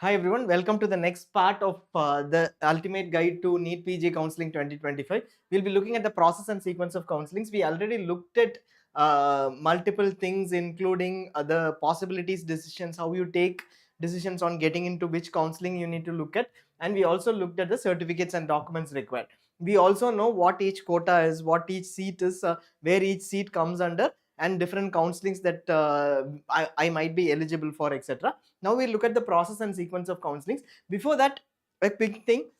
Hi everyone, welcome to the next part of the Ultimate Guide to NEET PG Counselling 2025. We'll be looking at the process and sequence of counselings. We already looked at multiple things, including the possibilities, decisions, how you take decisions on getting into which counselling you need to look at, and we also looked at the certificates and documents required. We also know what each quota is, what each seat is, where each seat comes under, and different counselings that I might be eligible for, etc. Now we look at the process and sequence of counselings. Before that, a quick thing,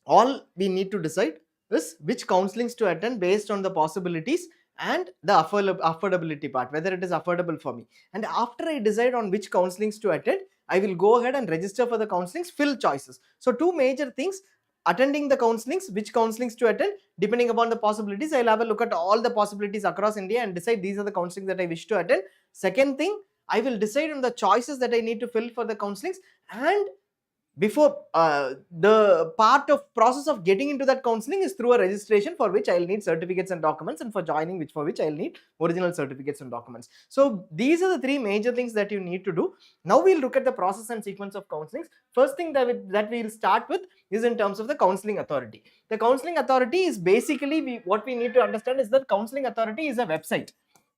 all we need to decide is which counselings to attend based on the possibilities and the affordability part, whether it is affordable for me. And after I decide on which counselings to attend, I will go ahead and register for the counselings, fill choices. So two major things: attending the counselings, which counselings to attend, depending upon the possibilities, I'll have a look at all the possibilities across India and decide these are the counselings that I wish to attend. Second thing, I will decide on the choices that I need to fill for the counselings, and before the part of process of getting into that counseling is through a registration, for which I'll need certificates and documents, and for joining which I'll need original certificates and documents. So these are the three major things that you need to do. Now we'll look at the process and sequence of counselings. First thing that we'll start with is in terms of the counseling authority. The counseling authority is basically, what we need to understand is that counseling authority is a website.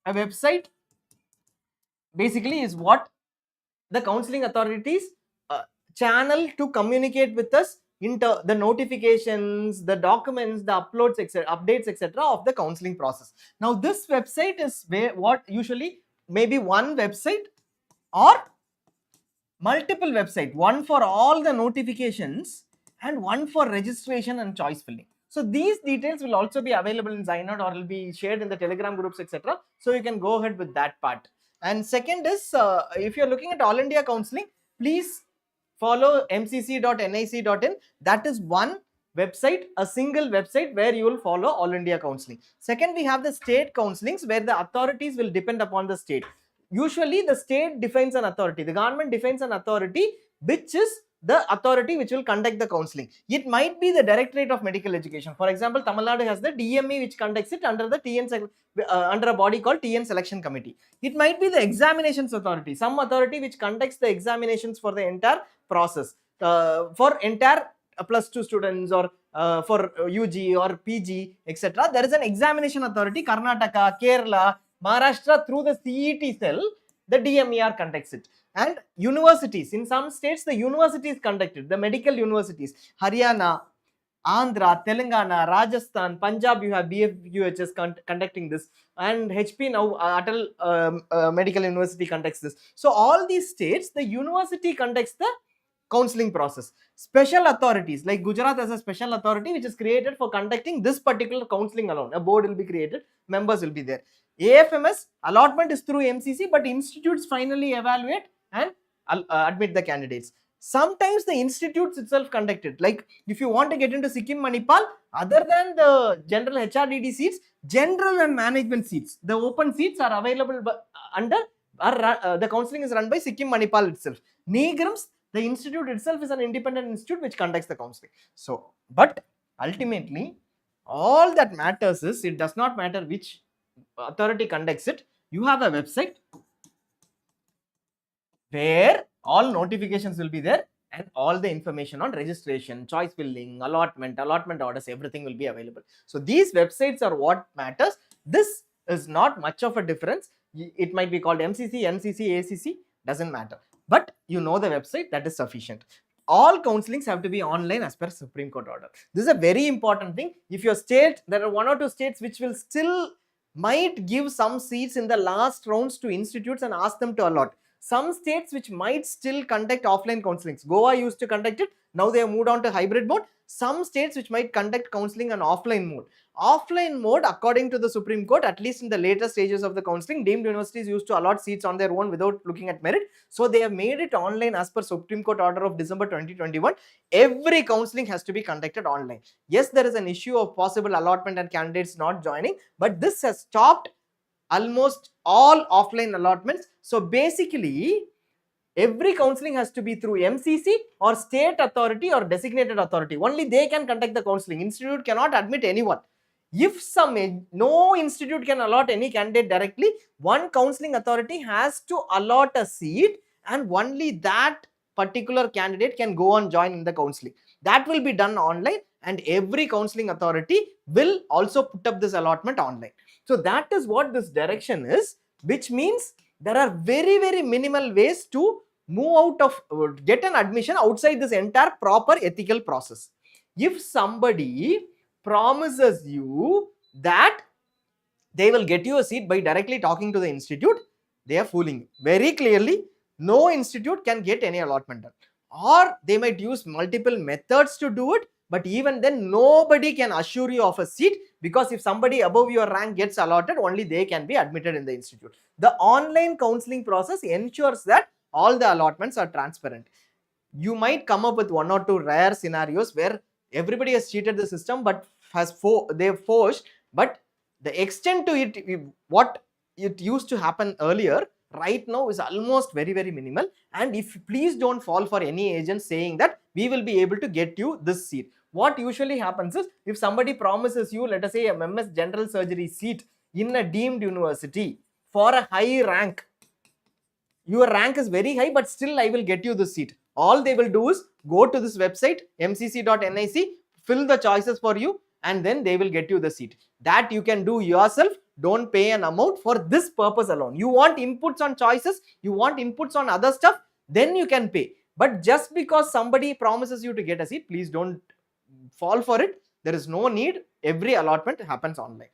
A website basically is what the counseling authorities channel to communicate with us into the notifications, the documents, the uploads, etc., updates, etc. of the counseling process. Now this website is where what usually maybe one website or multiple website, one for all the notifications and one for registration and choice filling. So these details will also be available in ZyNerd, or will be shared in the Telegram groups, etc. So you can go ahead with that part. And second is, if you're looking at All India Counselling, please follow mcc.nic.in. That is one website, a single website where you will follow All India Counselling. Second, we have the state counselings, where the authorities will depend upon the state. Usually the state defines an authority, the government defines an authority, which is the authority which will conduct the counselling. It might be the Directorate of Medical Education. For example, Tamil Nadu has the DME, which conducts it under the under a body called TN Selection Committee. It might be the Examinations Authority, some authority which conducts the examinations for the entire process, for entire +2 students, or for UG or PG, etc. There is an examination authority. Karnataka, Kerala, Maharashtra, through the CET cell, the DMER conducts it. And universities, in some states the universities conducted, the medical universities, Haryana, Andhra, Telangana, Rajasthan, Punjab, you have BFUHS conducting this, and HP now, Atal Medical University conducts this. So all these states, the university conducts the counseling process. Special authorities like Gujarat has a special authority which is created for conducting this particular counseling alone. A board will be created, members will be there. AFMS allotment is through MCC, but institutes finally evaluate and admit the candidates. Sometimes the institutes itself conduct it. Like if you want to get into Sikkim Manipal, other than the general HRDD seats, general and management seats, the open seats are available under the counseling is run by Sikkim Manipal itself. NEGRIMS, the institute itself is an independent institute which conducts the counseling. So, but ultimately, all that matters is, it does not matter which authority conducts it. You have a website where all notifications will be there, and all the information on registration, choice filling, allotment orders, everything will be available. So these websites are what matters. This is not much of a difference. It might be called MCC, NCC, ACC, doesn't matter. But you know the website, that is sufficient. All counselings have to be online as per Supreme Court order. This is a very important thing. If your state, there are 1 or 2 states which will still might give some seats in the last rounds to institutes and ask them to allot. Some states which might still conduct offline counselings. Goa used to conduct it, now they have moved on to hybrid mode. Some states which might conduct counselling on offline mode. Offline mode, according to the Supreme Court, at least in the later stages of the counselling, deemed universities used to allot seats on their own without looking at merit. So they have made it online as per Supreme Court order of December 2021. Every counselling has to be conducted online. Yes, there is an issue of possible allotment and candidates not joining, but this has stopped almost all offline allotments. So basically, every counselling has to be through MCC or state authority or designated authority. Only they can conduct the counselling. Institute cannot admit anyone. If no institute can allot any candidate directly, one counselling authority has to allot a seat, and only that particular candidate can go and join in the counseling. That will be done online, and every counseling authority will also put up this allotment online. So that is what this direction is, which means there are very, very minimal ways to move out of, get an admission outside this entire proper ethical process. If somebody promises you that they will get you a seat by directly talking to the institute, they are fooling you. Very clearly, no institute can get any allotment done. Or they might use multiple methods to do it, but even then nobody can assure you of a seat, because if somebody above your rank gets allotted, only they can be admitted in the institute. The online counseling process ensures that all the allotments are transparent. You might come up with one or two rare scenarios where everybody has cheated the system, but they've forced, but the extent to it, what it used to happen earlier, right now is almost very, very minimal. And if please don't fall for any agent saying that we will be able to get you this seat. What usually happens is, if somebody promises you, let us say, a MS general surgery seat in a deemed university for a high rank, your rank is very high, but still I will get you the seat. All they will do is go to this website mcc.nic, fill the choices for you, and then they will get you the seat. That you can do yourself. Don't pay an amount for this purpose alone. You want inputs on choices, you want inputs on other stuff, then you can pay. But just because somebody promises you to get a seat, please don't fall for it. There is no need. Every allotment happens online.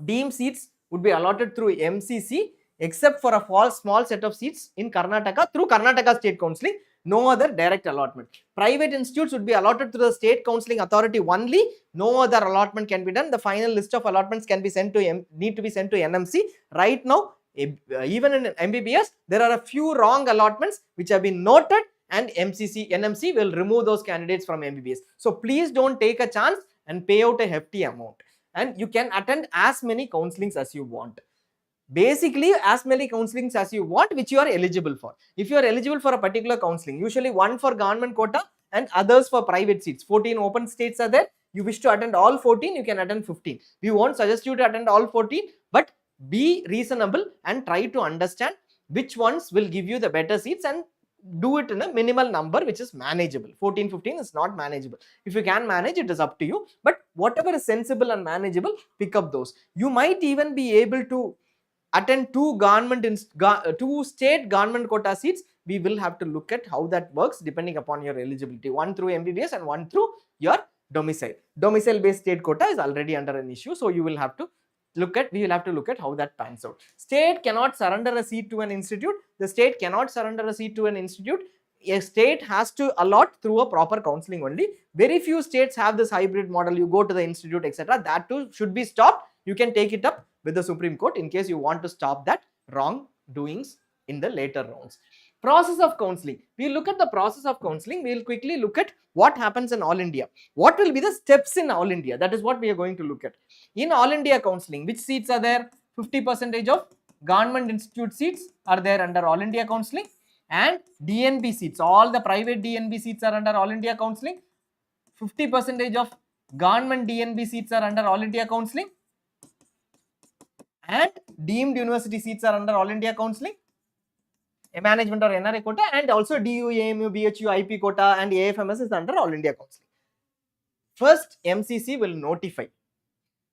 Deemed seats would be allotted through MCC, except for a small set of seats in Karnataka through Karnataka State Counselling. No other direct allotment. Private institutes would be allotted through the State Counselling Authority only. No other allotment can be done. The final list of allotments can be sent to need to be sent to NMC. Right now, even in MBBS, there are a few wrong allotments which have been noted, and NMC will remove those candidates from MBBS. So please don't take a chance and pay out a hefty amount. And you can attend as many counselings as you want. Basically, as many counselings as you want, which you are eligible for. If you are eligible for a particular counselling, usually one for government quota and others for private seats. 14 open states are there. You wish to attend all 14, you can attend 15. We won't suggest you to attend all 14, but be reasonable and try to understand which ones will give you the better seats, and do it in a minimal number which is manageable. 14, 15 is not manageable. If you can manage, it is up to you, but whatever is sensible and manageable, pick up those. You might even be able to attend two state government quota seats. We will have to look at how that works depending upon your eligibility. One through MBBS and one through your domicile. Domicile based state quota is already under an issue, so we will have to look at how that pans out. State cannot surrender a seat to an institute. The state cannot surrender a seat to an institute. A state has to allot through a proper counselling only. Very few states have this hybrid model. You go to the institute, etc. That too should be stopped. You can take it up with the Supreme Court in case you want to stop that wrongdoings in the later rounds. Process of counselling. We look at the process of counselling. We will quickly look at what happens in All India. What will be the steps in All India? That is what we are going to look at. In All India counselling, which seats are there? 50% of government institute seats are there under All India counselling, and DNB seats. All the private DNB seats are under All India counselling. 50% of government DNB seats are under All India counselling, and deemed university seats are under All India counselling, a management or NRA quota, and also DU, AMU, BHU, IP quota and AFMS is under All India counselling. First, MCC will notify.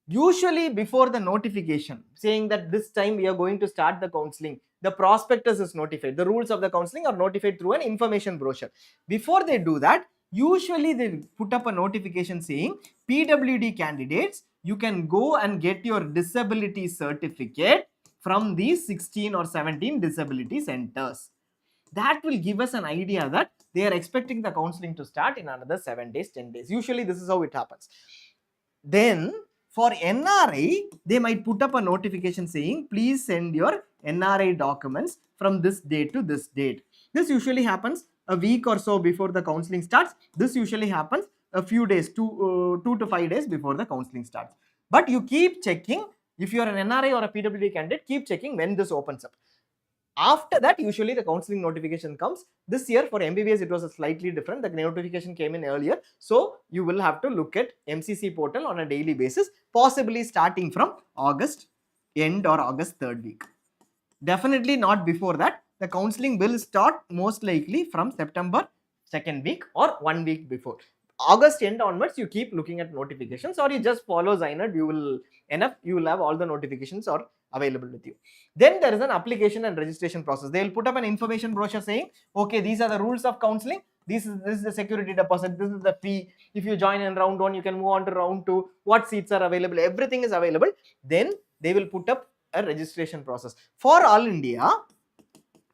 Usually before the notification saying that this time we are going to start the counselling, the prospectus is notified. The rules of the counselling are notified through an information brochure. Before they do that, usually they put up a notification saying, PWD candidates, you can go and get your disability certificate from these 16 or 17 disability centers. That will give us an idea that they are expecting the counselling to start in another 7 days, 10 days. Usually this is how it happens. Then for NRI, they might put up a notification saying, please send your NRI documents from this date to this date. This usually happens a week or so before the counselling starts. This usually happens a few days, 2 to 5 days before the counselling starts. But you keep checking. If you are an NRI or a PWD candidate, keep checking when this opens up. After that, usually the counselling notification comes. This year for MBBS, it was slightly different. The notification came in earlier. So you will have to look at MCC portal on a daily basis, possibly starting from August end or August 3rd week. Definitely not before that. the counseling will start most likely from September 2nd week or 1 week before. August end onwards, you keep looking at notifications, or you just follow ZyNerd. You will have all the notifications are available with you. Then there is an application and registration process. They will put up an information brochure saying, okay, these are the rules of counseling. This is the security deposit. This is the fee. If you join in round 1, you can move on to round 2. What seats are available? Everything is available. Then they will put up a registration process. For all India,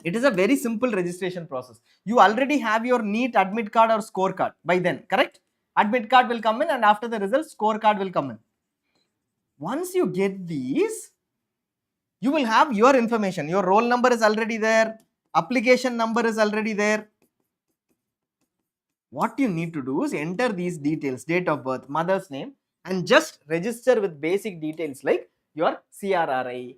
it is a very simple registration process. You already have your NEET admit card or scorecard by then, correct? Admit card will come in, and after the results, scorecard will come in. Once you get these, you will have your information. Your roll number is already there. Application number is already there. What you need to do is enter these details, date of birth, mother's name, and just register with basic details like your CRRI,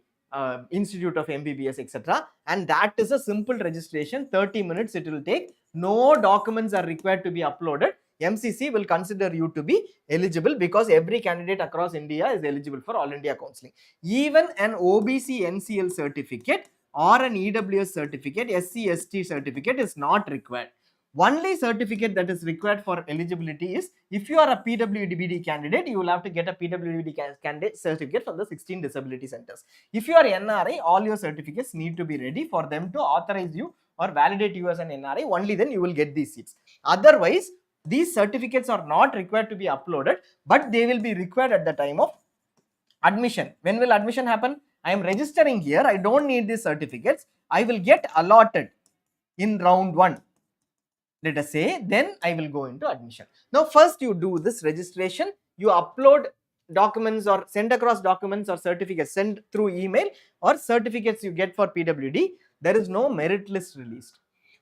Institute of MBBS, etc. And that is a simple registration. 30 minutes it will take. No documents are required to be uploaded. MCC will consider you to be eligible because every candidate across India is eligible for All India Counselling. Even an OBC NCL certificate or an EWS certificate, SC ST certificate is not required. Only certificate that is required for eligibility is, if you are a PWDBD candidate, you will have to get a PWD candidate certificate from the 16 disability centers. If you are NRI, all your certificates need to be ready for them to authorize you or validate you as an NRI. Only then you will get these seats. Otherwise, these certificates are not required to be uploaded, but they will be required at the time of admission. When will admission happen? I am registering here. I don't need these certificates. I will get allotted in round 1. Let us say, then I will go into admission. Now, first you do this registration, you upload documents or send across documents or certificates, send through email or certificates you get for PWD. There is no merit list released.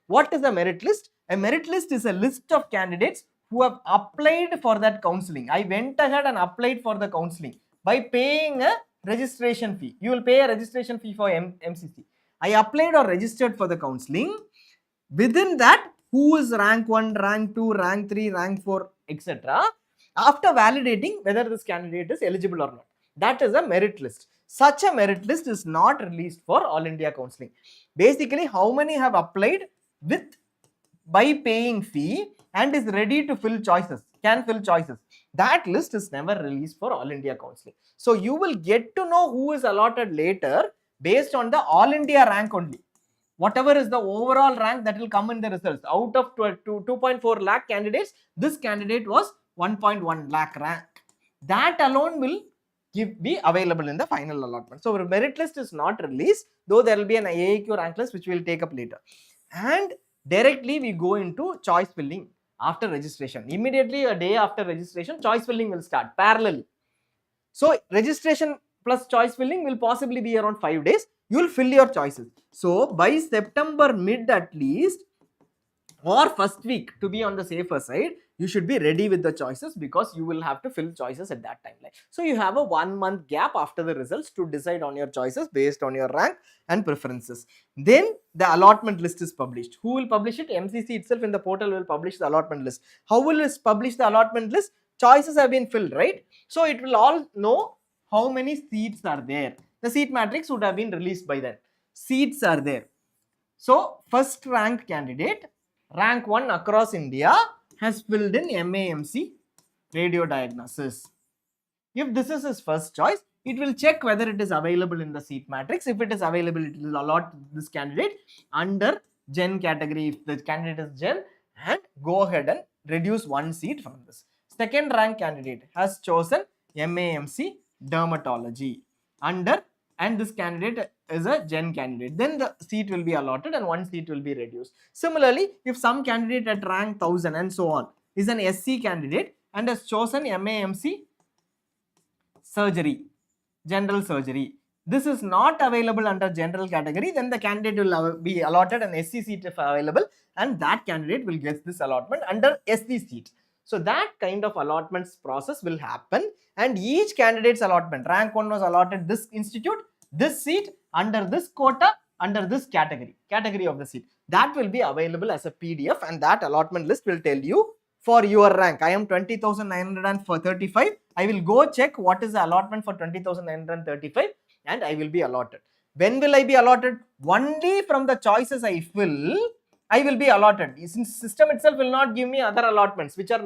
What is a merit list? A merit list is a list of candidates who have applied for that counseling. I went ahead and applied for the counseling by paying a registration fee. You will pay a registration fee for MCC. I applied or registered for the counseling. Within that, who is rank 1, rank 2, rank 3, rank 4, etc. After validating whether this candidate is eligible or not. That is a merit list. Such a merit list is not released for All India Counselling. Basically, how many have applied by paying fee and is ready to fill choices, can fill choices. That list is never released for All India Counselling. So you will get to know who is allotted later based on the All India rank only. Whatever is the overall rank that will come in the results. Out of 2.4 lakh candidates, this candidate was 1.1 lakh rank. That alone will be available in the final allotment. So merit list is not released, though there will be an AAQ rank list which we will take up later. And directly we go into choice filling after registration. Immediately a day after registration, choice filling will start parallelly. So registration plus choice filling will possibly be around 5 days. You will fill your choices. So by September mid at least, or first week, to be on the safer side, you should be ready with the choices because you will have to fill choices at that timeline. So you have a 1 month gap after the results to decide on your choices based on your rank and preferences. Then the allotment list is published. Who will publish it? MCC itself in the portal will publish the allotment list. How will it publish the allotment list? Choices have been filled, right? So it will all know how many seats are there. The seat matrix would have been released by then. Seats are there. So first rank candidate, rank 1 across India, has filled in MAMC radio diagnosis. If this is his first choice, it will check whether it is available in the seat matrix. If it is available, it will allot this candidate under Gen category if the candidate is Gen, and go ahead and reduce 1 seat from this. Second rank candidate has chosen MAMC dermatology under, and this candidate is a Gen candidate. Then the seat will be allotted and 1 seat will be reduced. Similarly, if some candidate at rank 1000 and so on is an SC candidate and has chosen MAMC surgery, general surgery, this is not available under general category, then the candidate will be allotted an SC seat if available, and that candidate will get this allotment under SC seat. So that kind of allotments process will happen, and each candidate's allotment, rank 1 was allotted this institute, this seat, under this quota, under this category of the seat. That will be available as a PDF, and that allotment list will tell you for your rank. I am 20,935. I will go check what is the allotment for 20,935 and I will be allotted. When will I be allotted? Only from the choices I fill, I will be allotted. Since system itself will not give me other allotments which are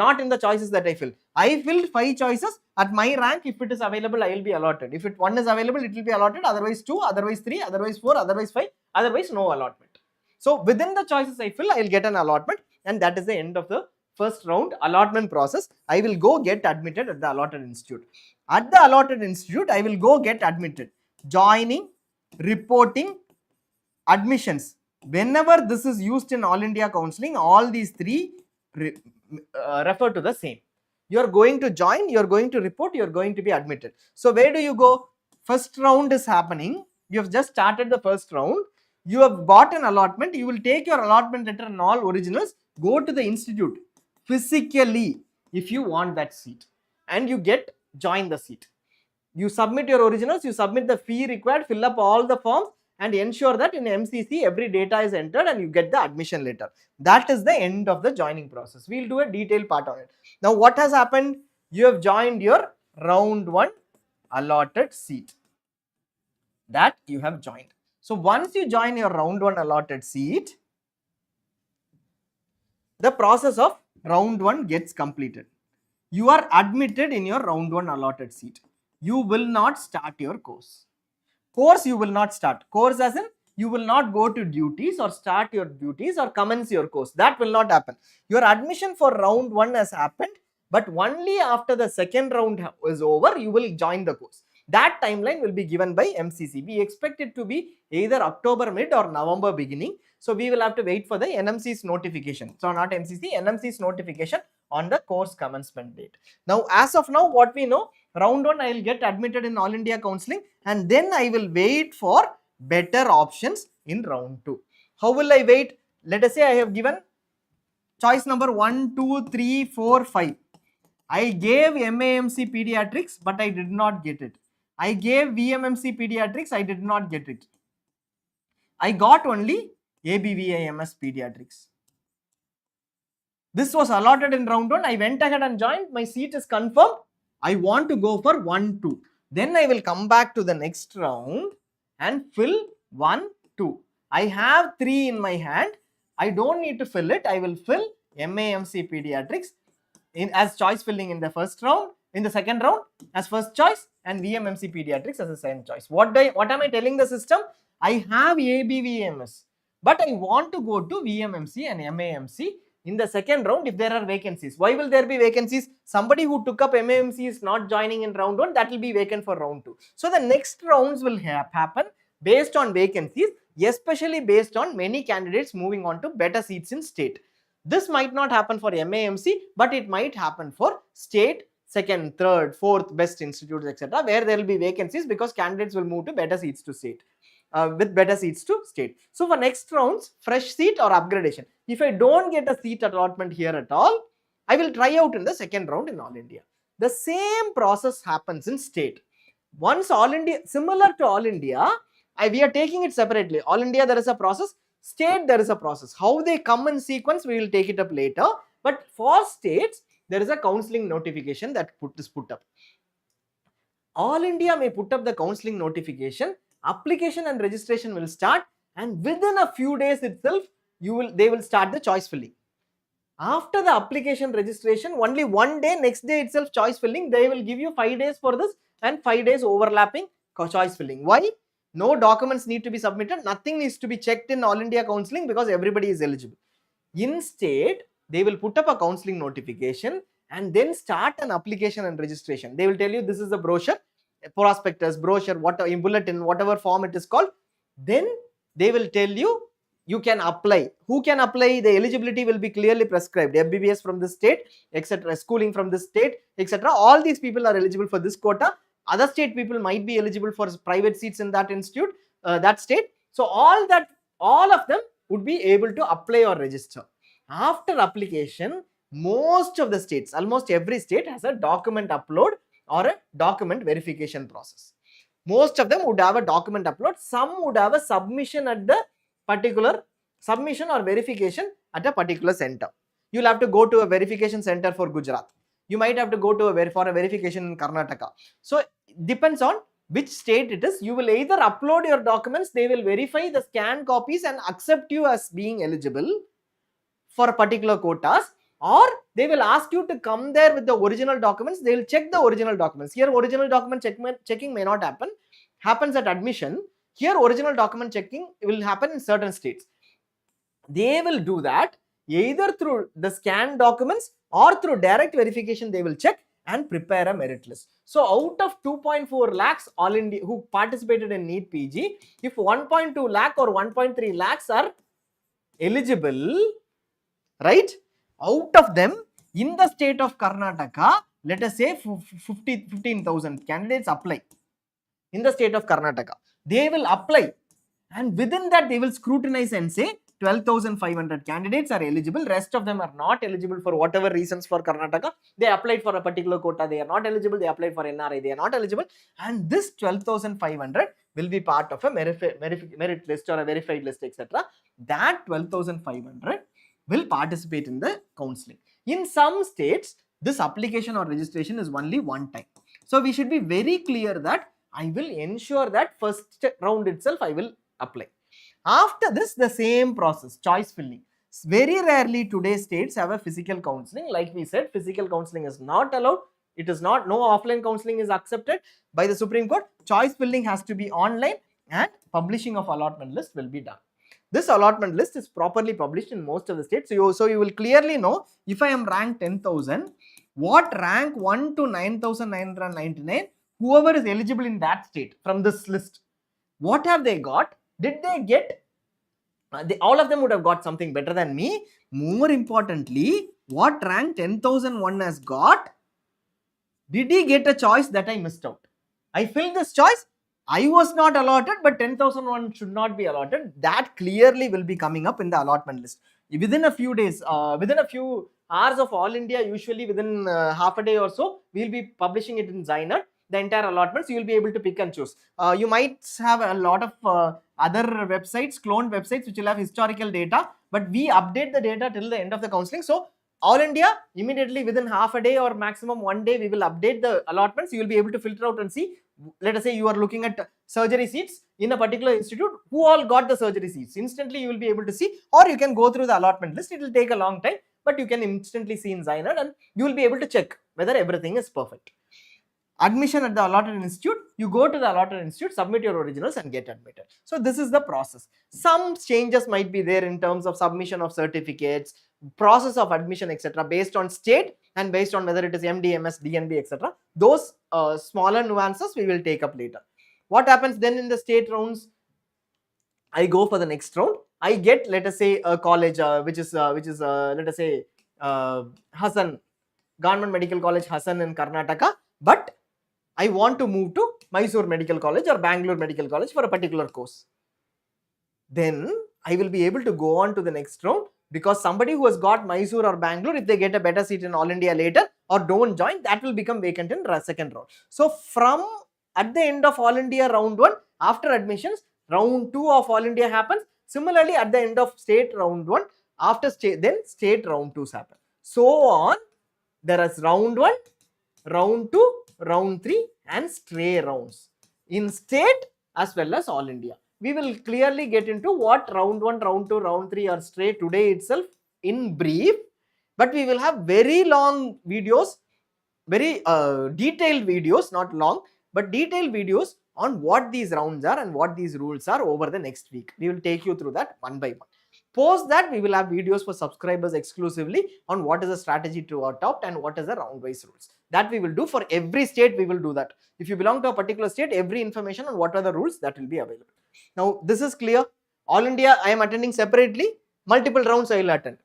not in the choices that I fill. I filled 5 choices. At my rank, if it is available, I will be allotted. If one is available, it will be allotted. Otherwise 2, otherwise 3, otherwise 4, otherwise 5, otherwise no allotment. So within the choices I fill, I will get an allotment, and that is the end of the first round allotment process. I will go get admitted at the allotted institute. At the allotted institute, I will go get admitted. Joining, reporting, admissions. Whenever this is used in All India Counselling, all these three refer to the same. You are going to join, you are going to report, you are going to be admitted. So where do you go? First round is happening. You have just started the first round. You have got an allotment. You will take your allotment letter and all originals, go to the institute physically if you want that seat, and you join the seat. You submit your originals, you submit the fee required, fill up all the forms, and ensure that in MCC every data is entered and you get the admission letter. That is the end of the joining process. We'll do a detailed part on it. Now what has happened? You have joined your round 1 allotted seat. That you have joined. So once you join your round 1 allotted seat, the process of round 1 gets completed. You are admitted in your round 1 allotted seat. You will not start your course. Course you will not start. Course as in you will not go to duties or start your duties or commence your course. That will not happen. Your admission for round 1 has happened, but only after the second round is over, you will join the course. That timeline will be given by MCC. We expect it to be either October mid or November beginning. So we will have to wait for the NMC's notification. So not MCC, NMC's notification on the course commencement date. Now, as of now, what we know, round 1 I will get admitted in All India Counselling, and then I will wait for better options in round 2. How will I wait? Let us say I have given choice number 1, 2, 3, 4, 5. I gave MAMC Pediatrics, but I did not get it. I gave VMMC Pediatrics, I did not get it. I got only ABVIMS Pediatrics. This was allotted in round 1. I went ahead and joined. My seat is confirmed. I want to go for 1, 2. Then I will come back to the next round and fill 1, 2. I have 3 in my hand. I don't need to fill it. I will fill MAMC Pediatrics as choice filling in the first round, in the second round as first choice, and VMMC Pediatrics as a second choice. What am I telling the system? I have ABVMS, but I want to go to VMMC and MAMC in the second round if there are vacancies. Why will there be vacancies? Somebody who took up MAMC is not joining in round 1, that will be vacant for round 2. So the next rounds will happen based on vacancies, especially based on many candidates moving on to better seats in state. This might not happen for MAMC, but it might happen for state, second, third, fourth best institutes, etc., where there will be vacancies because candidates will move to better seats to state. With better seats to state. So for next rounds, fresh seat or upgradation. If I don't get a seat allotment here at all, I will try out in the second round in All India. The same process happens in state. Once All India, similar to All India, we are taking it separately. All India there is a process, state there is a process. How they come in sequence, we will take it up later. But for states, there is a counselling notification that is put up. All India may put up the counselling notification, application and registration will start, and within a few days itself, they will start the choice filling. After the application registration, only one day, next day itself choice filling, they will give you 5 days for this and 5 days overlapping choice filling. Why? No documents need to be submitted, nothing needs to be checked in All India Counselling because everybody is eligible. In state, they will put up a counselling notification and then start an application and registration. They will tell you this is the brochure, prospectus, brochure, bulletin, whatever form it is called. Then they will tell you, you can apply. Who can apply? The eligibility will be clearly prescribed. MBBS from this state, etc., schooling from this state, etc. All these people are eligible for this quota. Other state people might be eligible for private seats in that institute, that state. So all of them would be able to apply or register. After application, most of the states, almost every state has a document upload or a document verification process. Most of them would have a document upload. Some would have a submission at the particular submission or verification at a particular center. You'll have to go to a verification center for Gujarat. You might have to go to for a verification in Karnataka. So it depends on which state it is, you will either upload your documents, they will verify the scanned copies and accept you as being eligible for particular quotas, or they will ask you to come there with the original documents. They will check the original documents. Here original document checking may not happen, happens at admission. Here original document checking will happen in certain states. They will do that either through the scanned documents or through direct verification. They will check and prepare a merit list. So out of 2.4 lakhs all India who participated in NEET PG, if 1.2 lakh or 1.3 lakhs are eligible, right, out of them in the state of Karnataka, let us say 15,000 candidates apply in the state of Karnataka. They will apply, and within that they will scrutinize and say 12,500 candidates are eligible, rest of them are not eligible for whatever reasons. For Karnataka, they applied for a particular quota, they are not eligible. They applied for NRI, they are not eligible, and this 12,500 will be part of a merit list or a verified list, etc. That 12,500 will participate in the counseling. In some states, this application or registration is only one time. So we should be very clear that I will ensure that first round itself I will apply. After this, the same process, choice filling. Very rarely today states have a physical counseling. Like we said, physical counseling is not allowed. It is not, no offline counseling is accepted by the Supreme Court. Choice filling has to be online, and publishing of allotment list will be done. This allotment list is properly published in most of the states. So you will clearly know if I am ranked 10,000, what rank 1 to 9,999, whoever is eligible in that state from this list, what have they got? Did they get, all of them would have got something better than me. More importantly, what rank 10,001 has got? Did he get a choice that I missed out? I filled this choice, I was not allotted, but 10,001 should not be allotted. That clearly will be coming up in the allotment list. Within a few days, within a few hours of All India, usually within half a day or so, we will be publishing it in ZyNerd. The entire allotments, you will be able to pick and choose. You might have a lot of other websites, cloned websites, which will have historical data, but we update the data till the end of the counseling. So All India, immediately within half a day or maximum one day, we will update the allotments. You will be able to filter out and see. Let us say you are looking at surgery seats in a particular institute, who all got the surgery seats. Instantly you will be able to see, or you can go through the allotment list. It will take a long time, but you can instantly see in ZyNerd, and you will be able to check whether everything is perfect. Admission at the allotted institute, you go to the allotted institute, submit your originals and get admitted. So this is the process. Some changes might be there in terms of submission of certificates, process of admission, etc., based on state and based on whether it is MD, MS, DNB, etc. Those smaller nuances we will take up later. What happens then in the state rounds? I go for the next round. I get, let us say, a college which is let us say Hassan, Government Medical College Hassan in Karnataka, but I want to move to Mysore Medical College or Bangalore Medical College for a particular course. Then I will be able to go on to the next round, because somebody who has got Mysore or Bangalore, if they get a better seat in All India later or don't join, that will become vacant in second round. So from at the end of All India round 1, after admissions, round 2 of All India happens. Similarly, at the end of state round 1, after state, then state round 2s happen. So on, there is round 1, round 2, round 3 and stray rounds in state as well as All India. We will clearly get into what round 1, round 2, round 3 are stray today itself in brief, but we will have very long videos, very detailed videos, not long, but detailed videos on what these rounds are and what these rules are over the next week. We will take you through that one by one. Post that, we will have videos for subscribers exclusively on what is the strategy to adopt and what is the round wise rules. That we will do for every state. We will do that. If you belong to a particular state, every information on what are the rules, that will be available. Now this is clear. All India I am attending separately, multiple rounds I will attend.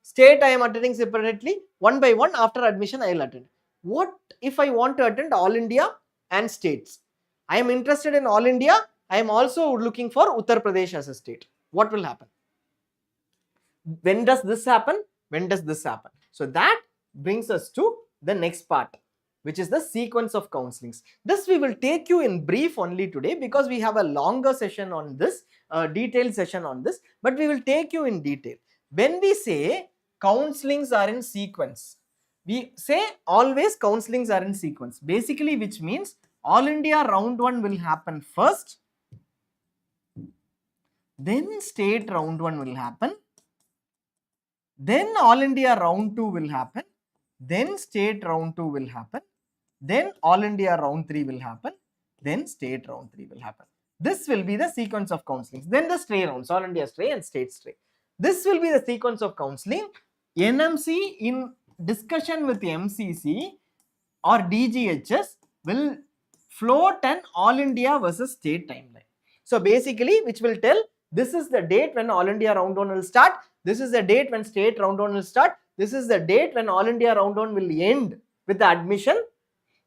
State I am attending separately, one by one. After admission I will attend. What if I want to attend All India and states? I am interested in All India. I am also looking for Uttar Pradesh as a state. What will happen? When does this happen? When does this happen? So that brings us to the next part, which is the sequence of counselings. This we will take you in brief only today, because we have a longer session on this, detailed session on this, but we will take you in detail. When we say counselings are in sequence, we say always counselings are in sequence, basically, which means All India round 1 will happen first, then state round 1 will happen, then All India round 2 will happen, then state round 2 will happen, then All India round 3 will happen, then state round 3 will happen. This will be the sequence of counselings. Then the stray rounds, All India stray and state stray. This will be the sequence of counselling. NMC in discussion with MCC or DGHS will float an All India versus state timeline. So basically, which will tell this is the date when All India round 1 will start, this is the date when state round 1 will start, this is the date when All India round 1 will end with the admission,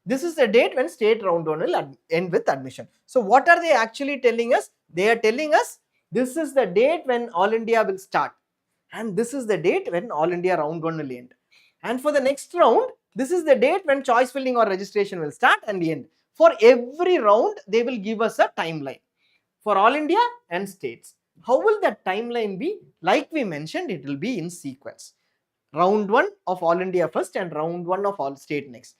this is the date when state round 1 will end with admission. So what are they actually telling us? They are telling us this is the date when All India will start and this is the date when All India round 1 will end. And for the next round, this is the date when choice filling or registration will start and end. For every round, they will give us a timeline for All India and states. How will that timeline be? Like we mentioned, it will be in sequence. Round 1 of All India first and round 1 of all state next.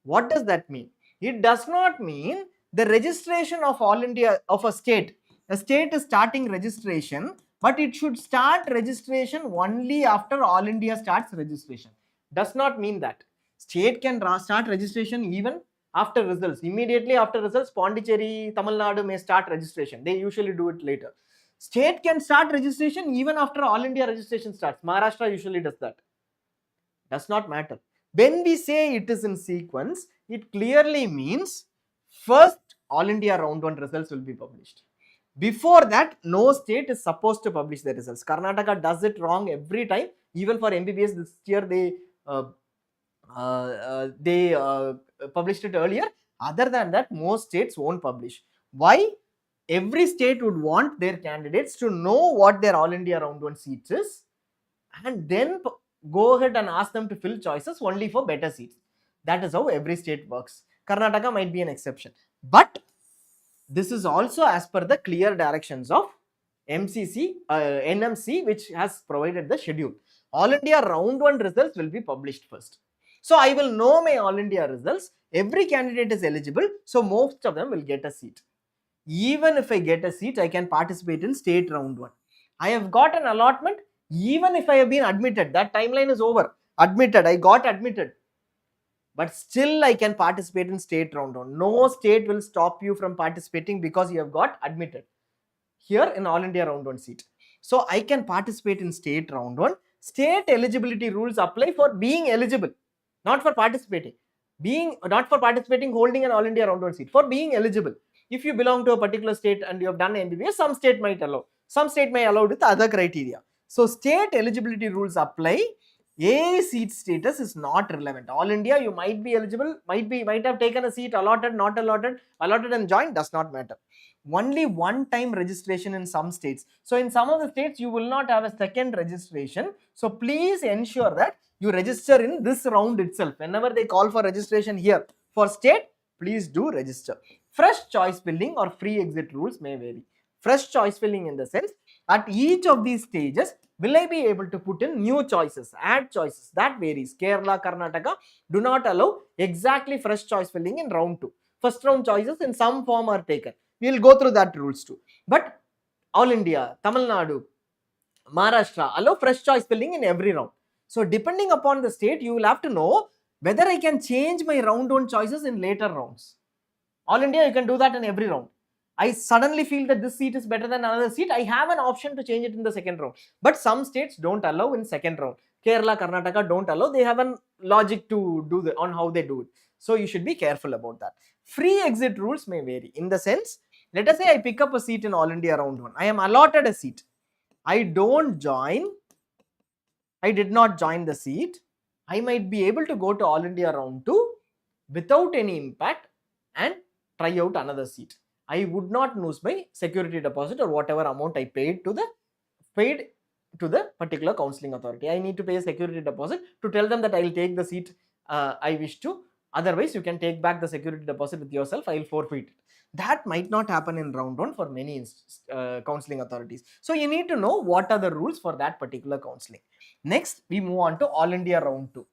What does that mean? It does not mean the registration of All India of a state. A state is starting registration, but it should start registration only after All India starts registration. Does not mean that. State can start registration even after results. Immediately after results, Pondicherry, Tamil Nadu may start registration. They usually do it later. State can start registration even after All India registration starts. Maharashtra usually does that. Does not matter. When we say it is in sequence, it clearly means first All India round 1 results will be published. Before that, no state is supposed to publish the results. Karnataka does it wrong every time. Even for MBBS this year, they published it earlier. Other than that, most states won't publish. Why? Every state would want their candidates to know what their All India round 1 seats is and then go ahead and ask them to fill choices only for better seats. That is how every state works. Karnataka might be an exception. But this is also as per the clear directions of NMC, which has provided the schedule. All India round 1 results will be published first. So I will know my All India results. Every candidate is eligible. So most of them will get a seat. Even if I get a seat, I can participate in state round 1. I have got an allotment. Even if I have been admitted, that timeline is over. Admitted, I got admitted. But still I can participate in state round 1. No state will stop you from participating because you have got admitted here in All India round 1 seat. So I can participate in state round 1. State eligibility rules apply for being eligible, not for participating. Not for participating, holding an All India round 1 seat, for being eligible. If you belong to a particular state and you have done MBBS, some state might allow. Some state may allow with other criteria. So state eligibility rules apply. A seat status is not relevant. All India, you might be eligible, might have taken a seat, allotted, not allotted, allotted and joined, does not matter. Only one time registration in some states. So in some of the states, you will not have a second registration. So please ensure that you register in this round itself. Whenever they call for registration here for state, please do register. Fresh choice filling or free exit rules may vary. Fresh choice filling in the sense, at each of these stages, will I be able to put in new choices, add choices? That varies. Kerala, Karnataka do not allow exactly fresh choice filling in round 2. First round choices in some form are taken. We will go through that rules too. But All India, Tamil Nadu, Maharashtra allow fresh choice filling in every round. So depending upon the state, you will have to know whether I can change my round 1 choices in later rounds. All India, you can do that in every round. I suddenly feel that this seat is better than another seat. I have an option to change it in the second round. But some states don't allow in second round. Kerala, Karnataka don't allow. They have a logic to do on how they do it. So you should be careful about that. Free exit rules may vary. In the sense, let us say I pick up a seat in All India round 1. I am allotted a seat. I don't join. I did not join the seat. I might be able to go to All India round 2 without any impact and try out another seat. I would not lose my security deposit or whatever amount I paid to the particular counselling authority. I need to pay a security deposit to tell them that I will take the seat I wish to. Otherwise, you can take back the security deposit with yourself. I will forfeit it. That might not happen in round 1 for many counselling authorities. So you need to know what are the rules for that particular counselling. Next, we move on to All India round 2.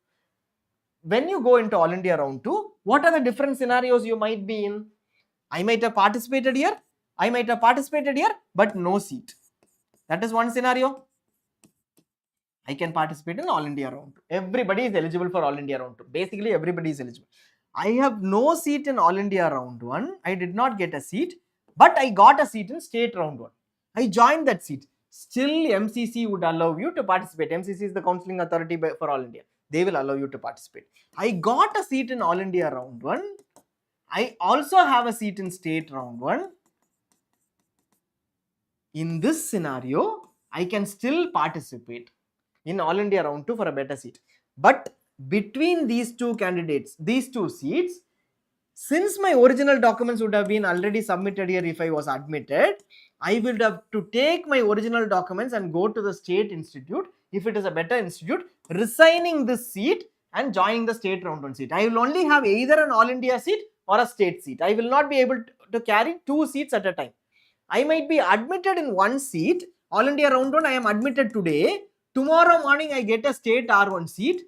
When you go into All India round 2, what are the different scenarios you might be in? I might have participated here, but no seat. That is one scenario. I can participate in All India round 2. Everybody is eligible for All India round 2. Basically, everybody is eligible. I have no seat in All India round 1. I did not get a seat, but I got a seat in state round 1. I joined that seat. Still, MCC would allow you to participate. MCC is the counseling authority for All India. They will allow you to participate. I got a seat in All India round 1. I also have a seat in state round 1. In this scenario, I can still participate in All India round 2 for a better seat. But between these two candidates, these two seats, since my original documents would have been already submitted here if I was admitted, I will have to take my original documents and go to the state institute, if it is a better institute, resigning this seat and joining the state round 1 seat. I will only have either an All India seat or a state seat. I will not be able to carry two seats at a time. I might be admitted in one seat. All India round 1, I am admitted today. Tomorrow morning, I get a state R1 seat.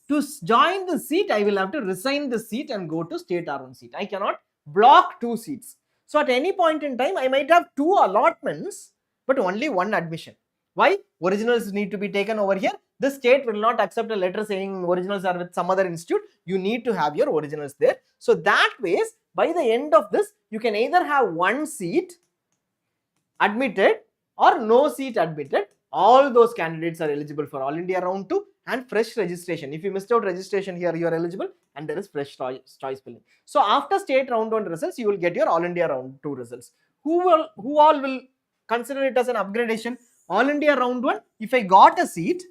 To join the seat, I will have to resign the seat and go to state R1 seat. I cannot block two seats. So at any point in time, I might have two allotments, but only one admission. Why? Originals need to be taken over here. The state will not accept a letter saying originals are with some other institute. You need to have your originals there. So that ways, by the end of this, you can either have one seat admitted or no seat admitted. All those candidates are eligible for All India round 2 and fresh registration. If you missed out registration here, you are eligible and there is fresh choice filling. So after state round 1 results, you will get your All India round 2 results. Who all will consider it as an upgradation? All India round 1, if I got a seat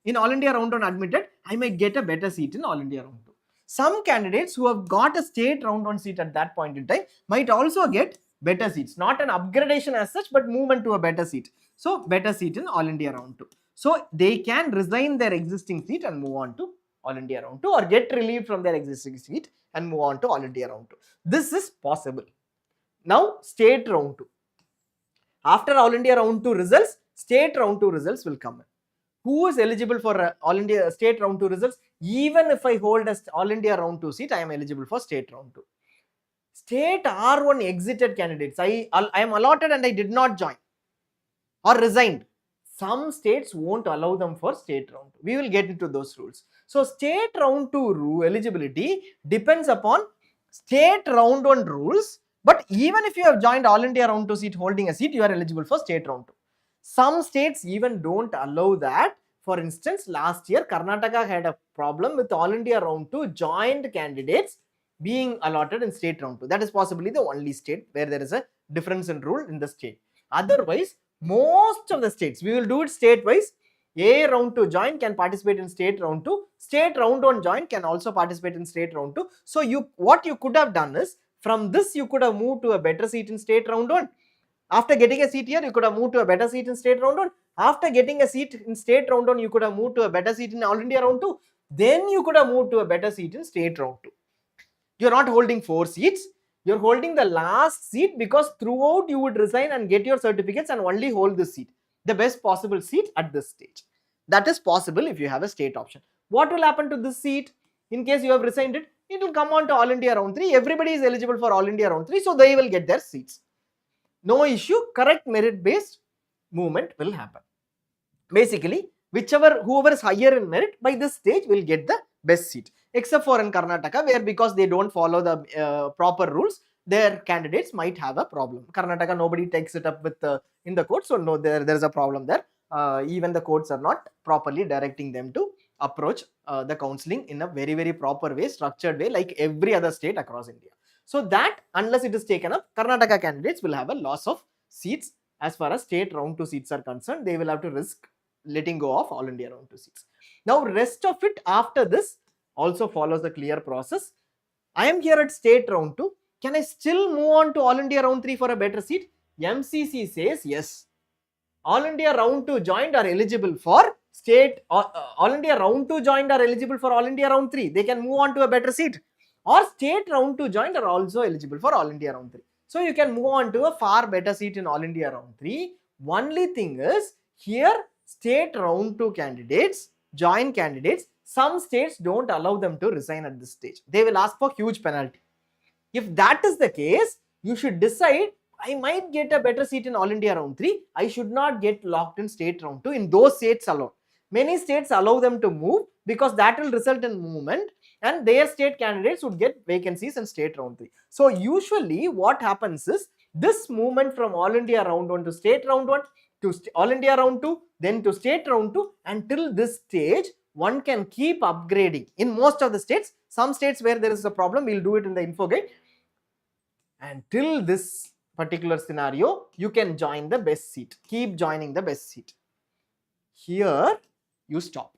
in All India round 1 admitted, I might get a better seat in All India round 2. Some candidates who have got a state round 1 seat at that point in time might also get better seats. Not an upgradation as such, but movement to a better seat. So better seat in All India round 2. So they can resign their existing seat and move on to All India round 2, or get relieved from their existing seat and move on to All India round 2. This is possible. Now state round 2. After All India round 2 results, state round 2 results will come in. Who is eligible for All India state round 2 results? Even if I hold a All India round 2 seat, I am eligible for state round 2. State R1 exited candidates, I am allotted and I did not join or resigned. Some states won't allow them for state round 2. We will get into those rules. So state round 2 eligibility depends upon state round 1 rules. But even if you have joined All India round 2 seat holding a seat, you are eligible for state round 2. Some states even don't allow that. For instance, last year Karnataka had a problem with All India round 2 joined candidates being allotted in state round 2. That is possibly the only state where there is a difference in rule in the state. Otherwise, most of the states, we will do it state wise. A round 2 join can participate in state round 2. State round 1 join can also participate in state round 2. So what you could have done is, from this you could have moved to a better seat in state round 1. After getting a seat here, you could have moved to a better seat in state round 1. After getting a seat in state round 1, you could have moved to a better seat in All India round 2. Then you could have moved to a better seat in state round 2. You're not holding 4 seats. You're holding the last seat because throughout you would resign and get your certificates and only hold this seat, the best possible seat at this stage. That is possible if you have a state option. What will happen to this seat? In case you have resigned it, it will come on to All India round 3. Everybody is eligible for All India round 3, so they will get their seats. No issue, correct merit based movement will happen. Basically, whoever is higher in merit by this stage will get the best seat, except for in Karnataka, where because they don't follow the proper rules, their candidates might have a problem. Karnataka, nobody takes it up with in the court, so no, there is a problem there. Even the courts are not properly directing them to approach the counselling in a very, very proper way, structured way, like every other state across India. So that unless it is taken up, Karnataka candidates will have a loss of seats. As far as state round 2 seats are concerned, they will have to risk letting go of All India round 2 seats. Now rest of it after this also follows the clear process. I am here at state round 2. Can I still move on to All India round 3 for a better seat? MCC says yes. All India round 2 joined are eligible for state, All India round 2 joined are eligible for All India round 3. They can move on to a better seat. Or state round 2 joined are also eligible for All India round 3. So you can move on to a far better seat in All India round 3. Only thing is, here state round 2 candidates, join candidates, some states don't allow them to resign at this stage. They will ask for huge penalty. If that is the case, You should decide, I might get a better seat in All India round 3. I should not get locked in state round 2 in those states alone. Many states allow them to move because that will result in movement, and their state candidates would get vacancies in state round 3. So usually what happens is, this movement from All India round 1 to state round 1 to All India round 2, then to state round 2, until this stage one can keep upgrading in most of the states. Some states where there is a problem, we'll do it in the info guide. And till this particular scenario, you can join the best seat, keep joining the best seat. Here you stop.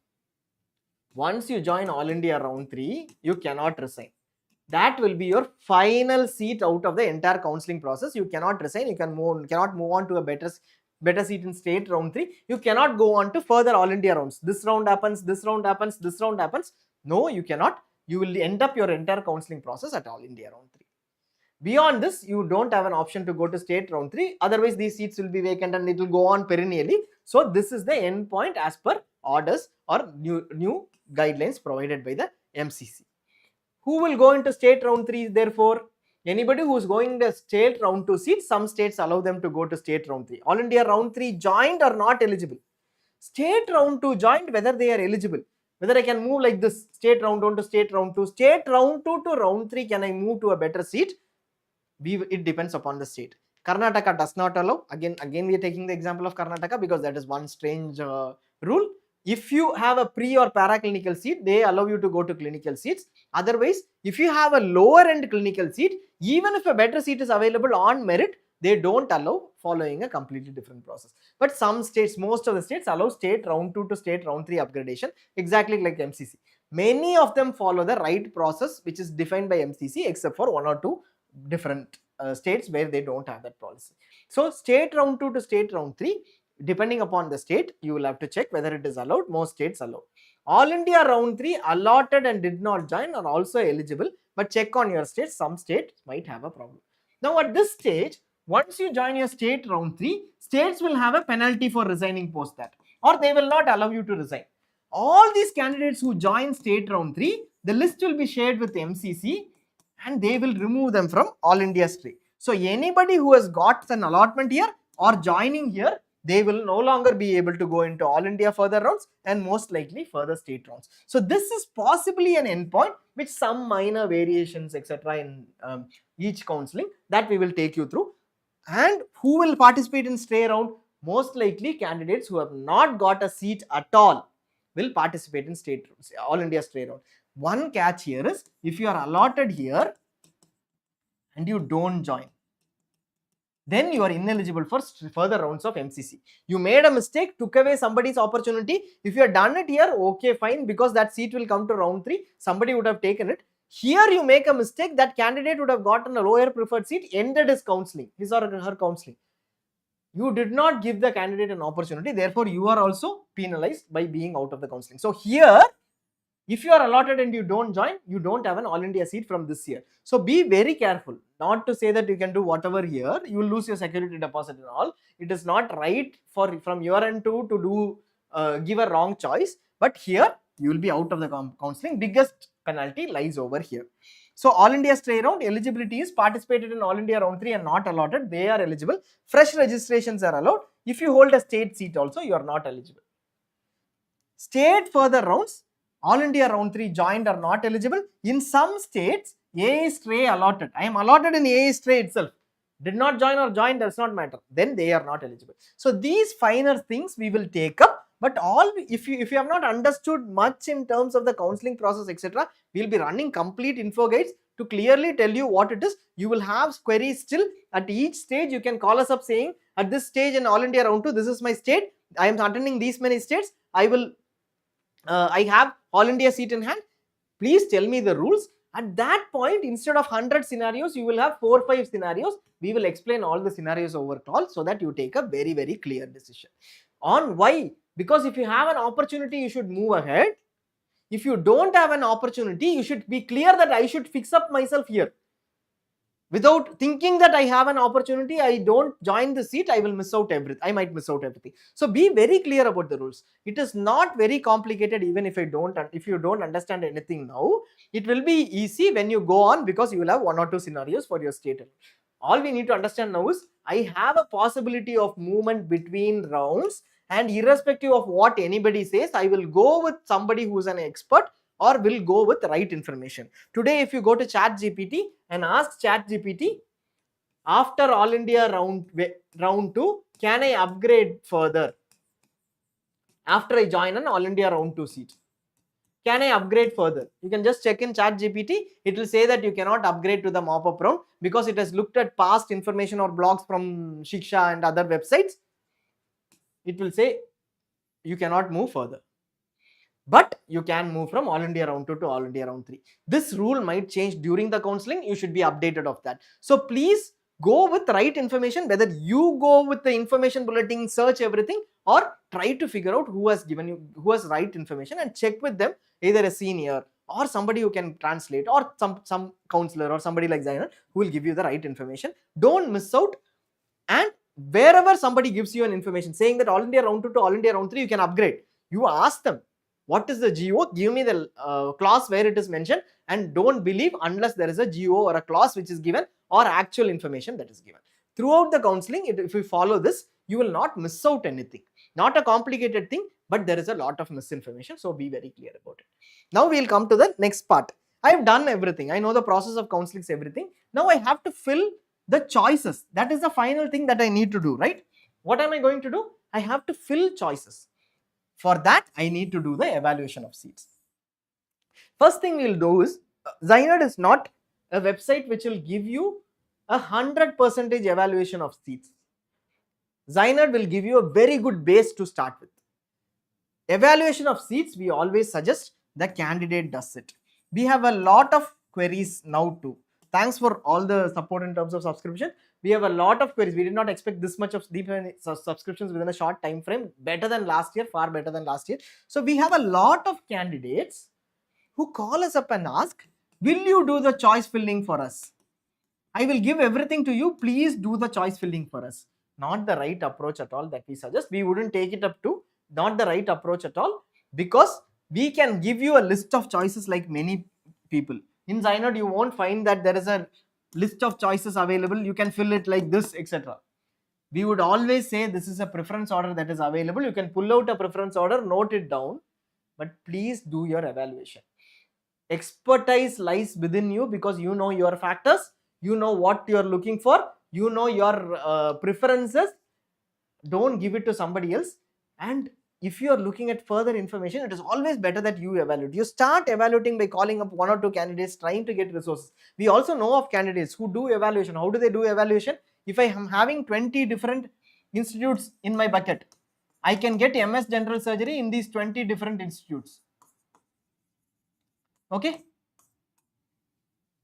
Once you join All India round 3, you cannot resign. That will be your final seat out of the entire counseling process. You cannot resign. You cannot move on to a better seat in state round 3. You cannot go on to further All India rounds. This round happens, this round happens, this round happens. No, you cannot. You will end up your entire counseling process at All India round 3. Beyond this, you don't have an option to go to state round 3. Otherwise, these seats will be vacant and it will go on perennially. So this is the end point as per orders or new guidelines provided by the MCC. Who will go into state round 3? Therefore, anybody who is going to state round 2 seats, some states allow them to go to state round 3. All India round 3 joined or not eligible. State round 2 joined, whether they are eligible. Whether I can move like this, state round 1 to state round 2, state round 2 to round 3, can I move to a better seat? It depends upon the state. Karnataka does not allow. Again we are taking the example of Karnataka because that is one strange rule. If you have a pre or paraclinical seat, they allow you to go to clinical seats. Otherwise, if you have a lower end clinical seat, even if a better seat is available on merit, they don't allow, following a completely different process. But some states, most of the states allow state round 2 to state round 3 upgradation, exactly like MCC. Many of them follow the right process which is defined by MCC, except for 1 or 2 different states where they don't have that policy. So state round 2 to state round 3, depending upon the state, you will have to check whether it is allowed. Most states allow. All India round 3 allotted and did not join are also eligible, but check on your state. Some states might have a problem. Now at this stage, once you join your state round 3, states will have a penalty for resigning post that, or they will not allow you to resign. All these candidates who join state round 3, the list will be shared with MCC and they will remove them from All India stream. So anybody who has got an allotment here or joining here, they will no longer be able to go into All India further rounds and most likely further state rounds. So this is possibly an endpoint with some minor variations etc. in each counseling that we will take you through. And who will participate in stray round? Most likely candidates who have not got a seat at all will participate in state All India stray round. One catch here is, if you are allotted here and you don't join, then you are ineligible for further rounds of MCC. You made a mistake, took away somebody's opportunity. If you have done it here, okay, fine, because that seat will come to round 3, somebody would have taken it. Here you make a mistake, that candidate would have gotten a lower preferred seat, ended his counseling, his or her counseling. You did not give the candidate an opportunity, therefore you are also penalized by being out of the counseling. So here, if you are allotted and you don't join, you don't have an All India seat from this year. So be very careful, not to say that you can do whatever here, you will lose your security deposit and all. It is not right from your end to do give a wrong choice, but here you will be out of the counseling. Biggest penalty lies over here. So All India stray round eligibility is participated in All India round 3 and not allotted, they are eligible. Fresh registrations are allowed. If you hold a state seat also, you are not eligible. State further rounds, All India round 3 joined are not eligible. In some states, AA stray allotted. I am allotted in AA stray itself. Did not join or join, does not matter. Then they are not eligible. So these finer things we will take up. But if you have not understood much in terms of the counseling process, etc., we will be running complete info guides to clearly tell you what it is. You will have queries still at each stage. You can call us up saying, at this stage in All India round 2, this is my state. I am attending these many states. I have All India seat in hand. Please tell me the rules. At that point, instead of 100 scenarios, you will have 4 or 5 scenarios. We will explain all the scenarios over call so that you take a very, very clear decision. On why? Because if you have an opportunity, you should move ahead. If you don't have an opportunity, you should be clear that I should fix up myself here. Without thinking that I have an opportunity, I don't join the seat, I will miss out everything. I might miss out everything. So be very clear about the rules. It is not very complicated. Even if you don't understand anything now, it will be easy when you go on, because you will have 1 or 2 scenarios for your state. All we need to understand now is I have a possibility of movement between rounds, and irrespective of what anybody says, I will go with somebody who's an expert or will go with the right information. Today, if you go to ChatGPT and ask ChatGPT, after All India round 2, can I upgrade further? After I join an All India round 2 seat, can I upgrade further? You can just check in ChatGPT. It will say that you cannot upgrade to the mop-up round because it has looked at past information or blogs from Shiksha and other websites. It will say you cannot move further. But you can move from All India round 2 to All India round 3. This rule might change during the counseling. You should be updated of that. So please go with the right information, whether you go with the information bulletin, search everything, or try to figure out who has given you, who has right information, and check with them, either a senior or somebody who can translate, or some counselor or somebody like ZyNerd who will give you the right information. Don't miss out. And wherever somebody gives you an information saying that All India round 2 to All India round 3 you can upgrade, you ask them, what is the GO? Give me the clause where it is mentioned, and don't believe unless there is a GO or a clause which is given or actual information that is given. Throughout the counseling, if you follow this, you will not miss out anything. Not a complicated thing, but there is a lot of misinformation, so be very clear about it. Now we'll come to the next part. I have done everything. I know the process of counseling is everything. Now I have to fill the choices. That is the final thing that I need to do, right? What am I going to do? I have to fill choices. For that, I need to do the evaluation of seats. First thing we'll do is, ZyNerd is not a website which will give you 100% evaluation of seats. ZyNerd will give you a very good base to start with. Evaluation of seats, we always suggest the candidate does it. We have a lot of queries now too. Thanks for all the support in terms of subscription. We have a lot of queries. We did not expect this much of deep subscriptions within a short time frame. Better than last year, far better than last year. So we have a lot of candidates who call us up and ask, will you do the choice filling for us? I will give everything to you. Please do the choice filling for us. Not the right approach at all that we suggest. We wouldn't take it up to. Not the right approach at all, because we can give you a list of choices like many people. In ZyNerd, you won't find that there is a list of choices available. You can fill it like this, etc. We would always say this is a preference order that is available. You can pull out a preference order, note it down, but please do your evaluation. Expertise lies within you because you know your factors, you know what you are looking for, you know your preferences. Don't give it to somebody else. And if you are looking at further information, it is always better that you evaluate. You start evaluating by calling up 1 or 2 candidates, trying to get resources. We also know of candidates who do evaluation. How do they do evaluation? If I am having 20 different institutes in my bucket, I can get MS General Surgery in these 20 different institutes. Okay?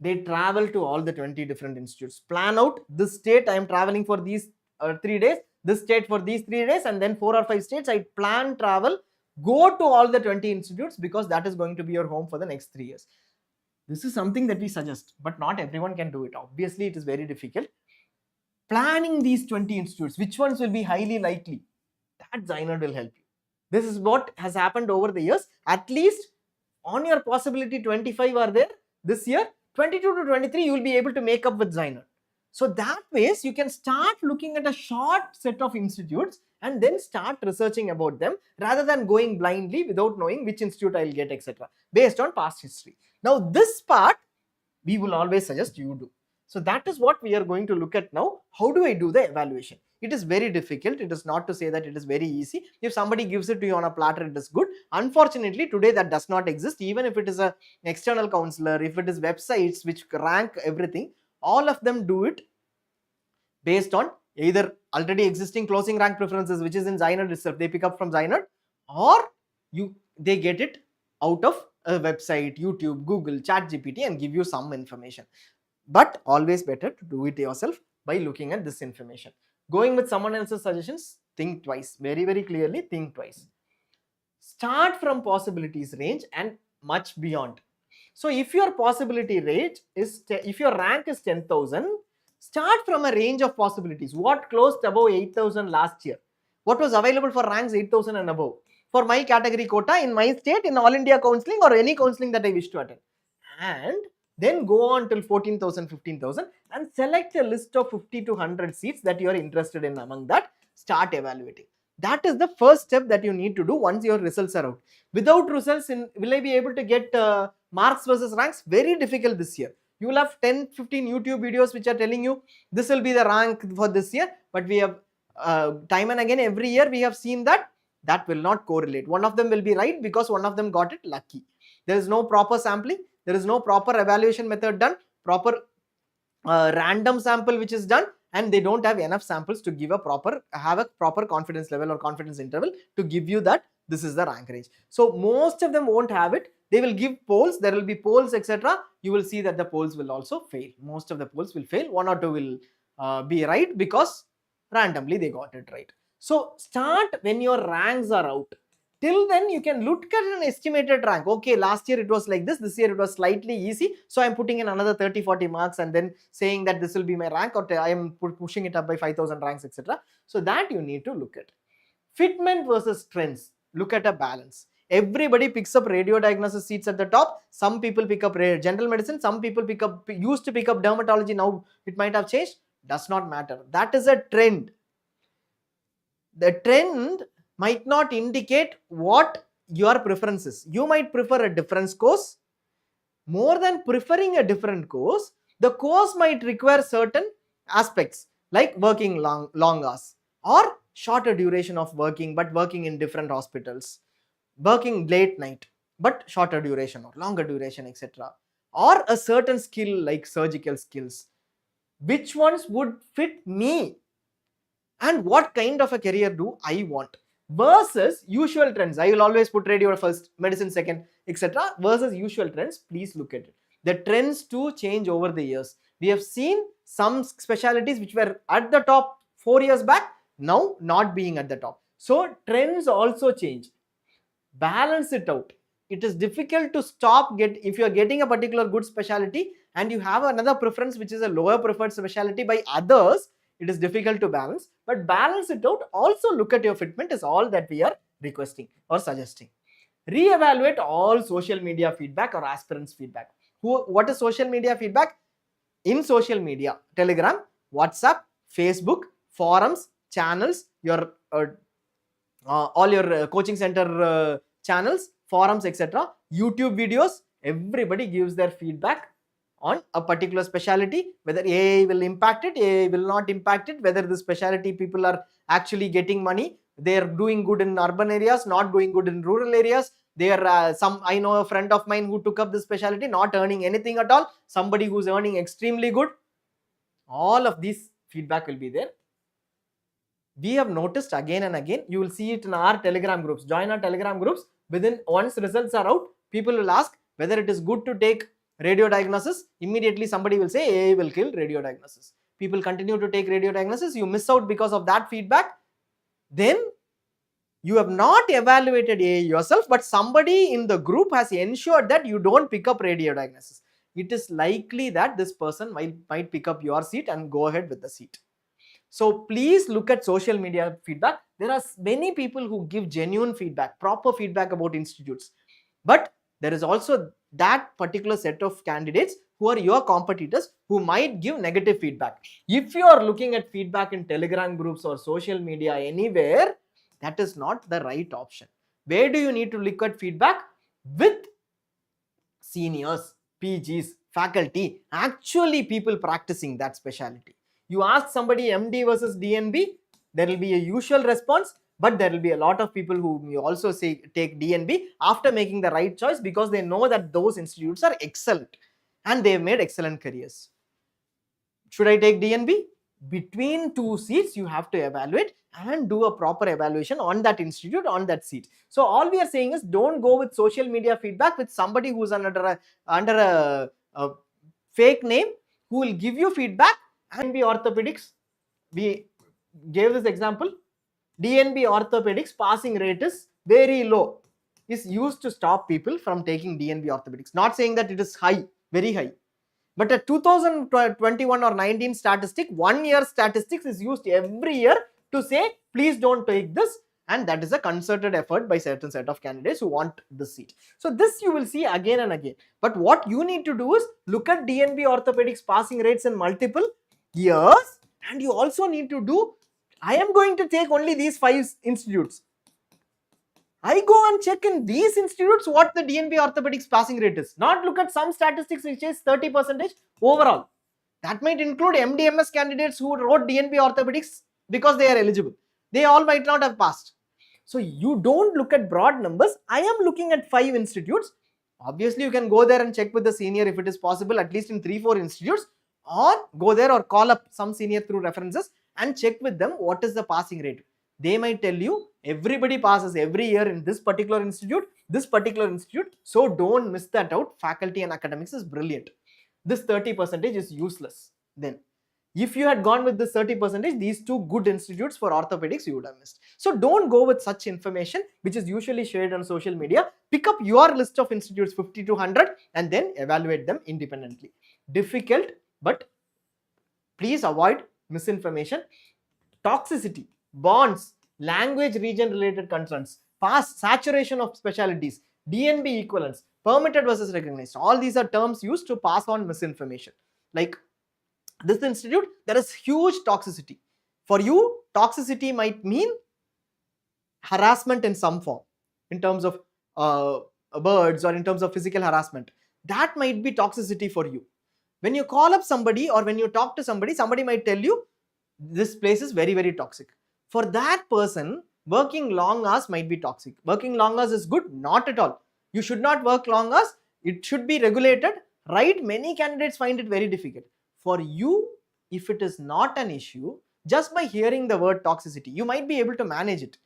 They travel to all the 20 different institutes. Plan out this state, I am traveling for these 3 days, this state for these 3 days, and then 4 or 5 states. I plan travel, go to all the 20 institutes, because that is going to be your home for the next 3 years. This is something that we suggest, but not everyone can do it. Obviously, it is very difficult. Planning these 20 institutes, which ones will be highly likely, that ZyNerd will help you. This is what has happened over the years. At least on your possibility 25 are there this year, 22 to 23 you will be able to make up with ZyNerd. So that ways you can start looking at a short set of institutes and then start researching about them, rather than going blindly without knowing which institute I'll get, etc. based on past history. Now this part we will always suggest you do. So that is what we are going to look at now. How do I do the evaluation? It is very difficult. It is not to say that it is very easy. If somebody gives it to you on a platter, it is good. Unfortunately, today that does not exist. Even if it is an external counselor, if it is websites which rank everything, all of them do it based on either already existing closing rank preferences, which is in ZyNerd itself. They pick up from ZyNerd, or they get it out of a website, YouTube, Google, ChatGPT, and give you some information. But always better to do it yourself by looking at this information. Going with someone else's suggestions, think twice. Very, very clearly, think twice. Start from possibilities range and much beyond. So if your possibility range is, if your rank is 10,000, start from a range of possibilities. What closed above 8,000 last year? What was available for ranks 8,000 and above? For my category quota in my state, in All India counselling or any counselling that I wish to attend. And Then go on till 14,000, 15,000 and select a list of 50 to 100 seats that you are interested in. Among that, start evaluating. That is the first step that you need to do once your results are out. Without results, will I be able to get marks versus ranks? Very difficult this year. You will have 10, 15 YouTube videos which are telling you this will be the rank for this year, but we have time and again every year we have seen that will not correlate. One of them will be right because one of them got it lucky. There is no proper sampling. There is no proper evaluation method done, proper random sample which is done, and they don't have enough samples to give a proper confidence level or confidence interval to give you that this is the rank range. So most of them won't have it. They will give polls, there will be polls, etc. You will see that the polls will also fail. Most of the polls will fail. One or two will be right because randomly they got it right. So start when your ranks are out. Till then you can look at an estimated rank. Okay, last year it was like this year it was slightly easy, so I'm putting in another 30-40 marks and then saying that this will be my rank, or I am pushing it up by 5,000 ranks, etc. So that you need to look at. Fitment versus trends. Look at a balance. Everybody picks up radio diagnosis seats at the top. Some people pick up general medicine. Some people used to pick up dermatology. Now it might have changed. Does not matter. That is a trend. The trend might not indicate what your preference is. You might prefer a different course. More than preferring a different course, the course might require certain aspects like working long hours or shorter duration of working, but working in different hospitals, working late night but shorter duration or longer duration, etc. Or a certain skill like surgical skills. Which ones would fit me and what kind of a career do I want? Versus usual trends. I will always put radio first, medicine second, etc. Versus usual trends. Please look at it. The trends too change over the years. We have seen some specialties which were at the top 4 years back, now not being at the top. So trends also change. Balance it out. It is difficult to if you are getting a particular good specialty and you have another preference which is a lower preferred specialty by others, it is difficult to balance, but balance it out. Also look at your fitment is all that we are requesting or suggesting. Reevaluate all social media feedback or aspirants feedback. What is social media feedback? In social media, Telegram, WhatsApp, Facebook, forums, channels, your all your coaching center channels, forums, etc. YouTube videos, everybody gives their feedback on a particular specialty, whether AI will impact it, AI will not impact it, whether the specialty people are actually getting money, they are doing good in urban areas, not doing good in rural areas. They are I know a friend of mine who took up this specialty, not earning anything at all, somebody who's earning extremely good. All of these feedback will be there. We have noticed again and again, you will see it in our Telegram groups. Join our Telegram groups. Once results are out, people will ask whether it is good to take radio diagnosis. Immediately somebody will say AI will kill radio diagnosis. People continue to take radio diagnosis. You miss out because of that feedback. Then you have not evaluated AI yourself, but somebody in the group has ensured that you don't pick up radio diagnosis. It is likely that this person might pick up your seat and go ahead with the seat. So please look at social media feedback. There are many people who give genuine feedback, proper feedback about institutes. But there is also that particular set of candidates who are your competitors who might give negative feedback. If you are looking at feedback in Telegram groups or social media anywhere, that is not the right option. Where do you need to look at feedback? With seniors, PGs, faculty, actually people practicing that specialty. You ask somebody MD versus DNB, there will be a usual response, but there will be a lot of people who you also say take DNB after making the right choice because they know that those institutes are excellent and they have made excellent careers. Should I take DNB? Between two seats, you have to evaluate and do a proper evaluation on that institute, on that seat. So all we are saying is don't go with social media feedback with somebody who's under a fake name who will give you feedback. And be orthopedics, we gave this example. DNB orthopedics passing rate is very low, is used to stop people from taking DNB orthopedics. Not saying that it is high, very high. But a 2021 or 19 statistic, 1 year statistics is used every year to say, please don't take this. and that is a concerted effort by certain set of candidates who want the seat. So this you will see again and again. But what you need to do is look at DNB orthopedics passing rates in multiple years, and you also need to do, I am going to take only these 5 institutes. I go and check in these institutes what the DNB orthopedics passing rate is. Not look at some statistics which is 30% overall. That might include MDMS candidates who wrote DNB orthopedics because they are eligible. They all might not have passed. So you don't look at broad numbers. I am looking at 5 institutes. Obviously, you can go there and check with the senior if it is possible, at least in 3-4 institutes, or go there or call up some senior through references and check with them what is the passing rate. They might tell you everybody passes every year in this particular institute, so don't miss that out. Faculty and academics is brilliant. This 30% is useless. Then if you had gone with this 30%, these 2 good institutes for orthopedics you would have missed. So don't go with such information which is usually shared on social media. Pick up your list of institutes 50 to 100 and then evaluate them independently. Difficult, but please avoid misinformation. Toxicity, bonds, language region related concerns, past saturation of specialties, DNB equivalence, permitted versus recognized. All these are terms used to pass on misinformation. Like this institute, there is huge toxicity. For you, toxicity might mean harassment in some form, in terms of birds or in terms of physical harassment. That might be toxicity for you. When you call up somebody or when you talk to somebody, somebody might tell you this place is very, very toxic. For that person, working long hours might be toxic. Working long hours is good? Not at all. You should not work long hours. It should be regulated, right? Many candidates find it very difficult. For you, if it is not an issue, just by hearing the word toxicity, you might be able to manage it.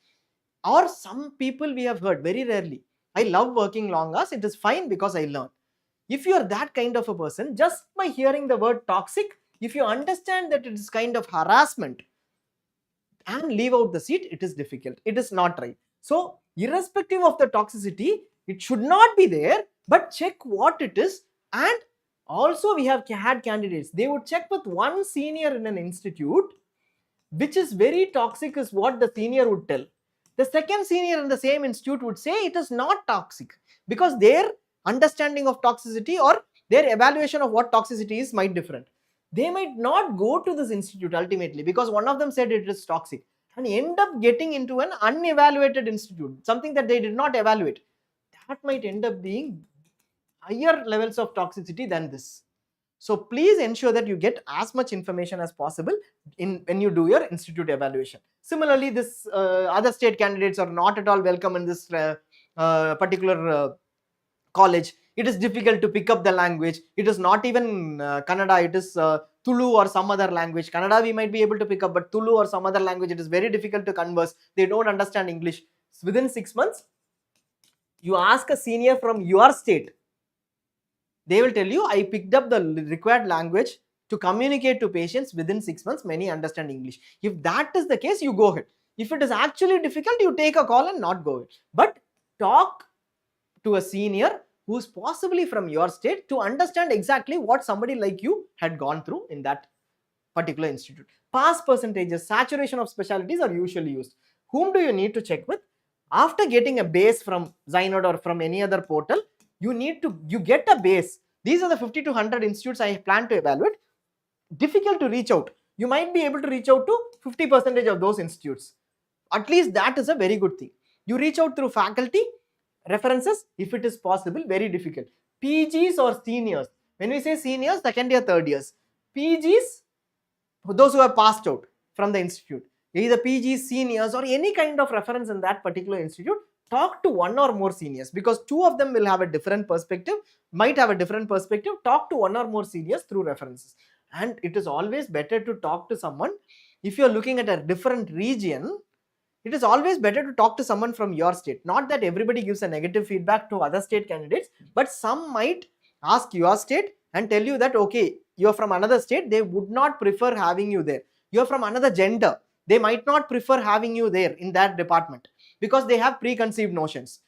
Or some people we have heard very rarely, I love working long hours, it is fine because I learn. If you are that kind of a person, just by hearing the word toxic, if you understand that it is kind of harassment and leave out the seat, it is difficult. It is not right. So irrespective of the toxicity, it should not be there, but check what it is. And also we have had candidates, they would check with one senior in an institute, which is very toxic is what the senior would tell. The second senior in the same institute would say it is not toxic, because their understanding of toxicity or their evaluation of what toxicity is might different. They might not go to this institute ultimately because one of them said it is toxic and end up getting into an unevaluated institute, something that they did not evaluate. That might end up being higher levels of toxicity than this. So please ensure that you get as much information as possible when you do your institute evaluation. Similarly, this other state candidates are not at all welcome in this particular college. It is difficult to pick up the language. It is not even Kannada, it is Tulu or some other language. Kannada we might be able to pick up, but Tulu or some other language, it is very difficult to converse. They don't understand English. So within 6 months, you ask a senior from your state, they will tell you, I picked up the required language to communicate to patients within 6 months, many understand English. If that is the case, you go ahead. If it is actually difficult, you take a call and not go ahead. But talk to a senior who is possibly from your state to understand exactly what somebody like you had gone through in that particular institute. Pass percentages, saturation of specialties are usually used. Whom do you need to check with? After getting a base from ZyNerd or from any other portal, you get a base. These are the 50 to 100 institutes I plan to evaluate. Difficult to reach out. You might be able to reach out to 50% of those institutes. At least that is a very good thing. You reach out through faculty, references, if it is possible, very difficult. PGs or seniors. When we say seniors, second year, third years. PGs, those who have passed out from the institute. Either PGs, seniors, or any kind of reference in that particular institute. Talk to one or more seniors, because 2 of them will have a different perspective, might have a different perspective. Talk to one or more seniors through references. And it is always better to talk to someone. If you are looking at a different region, it is always better to talk to someone from your state. Not that everybody gives a negative feedback to other state candidates, but some might ask your state and tell you that, okay, you are from another state, they would not prefer having you there. You are from another gender, they might not prefer having you there in that department because they have preconceived notions.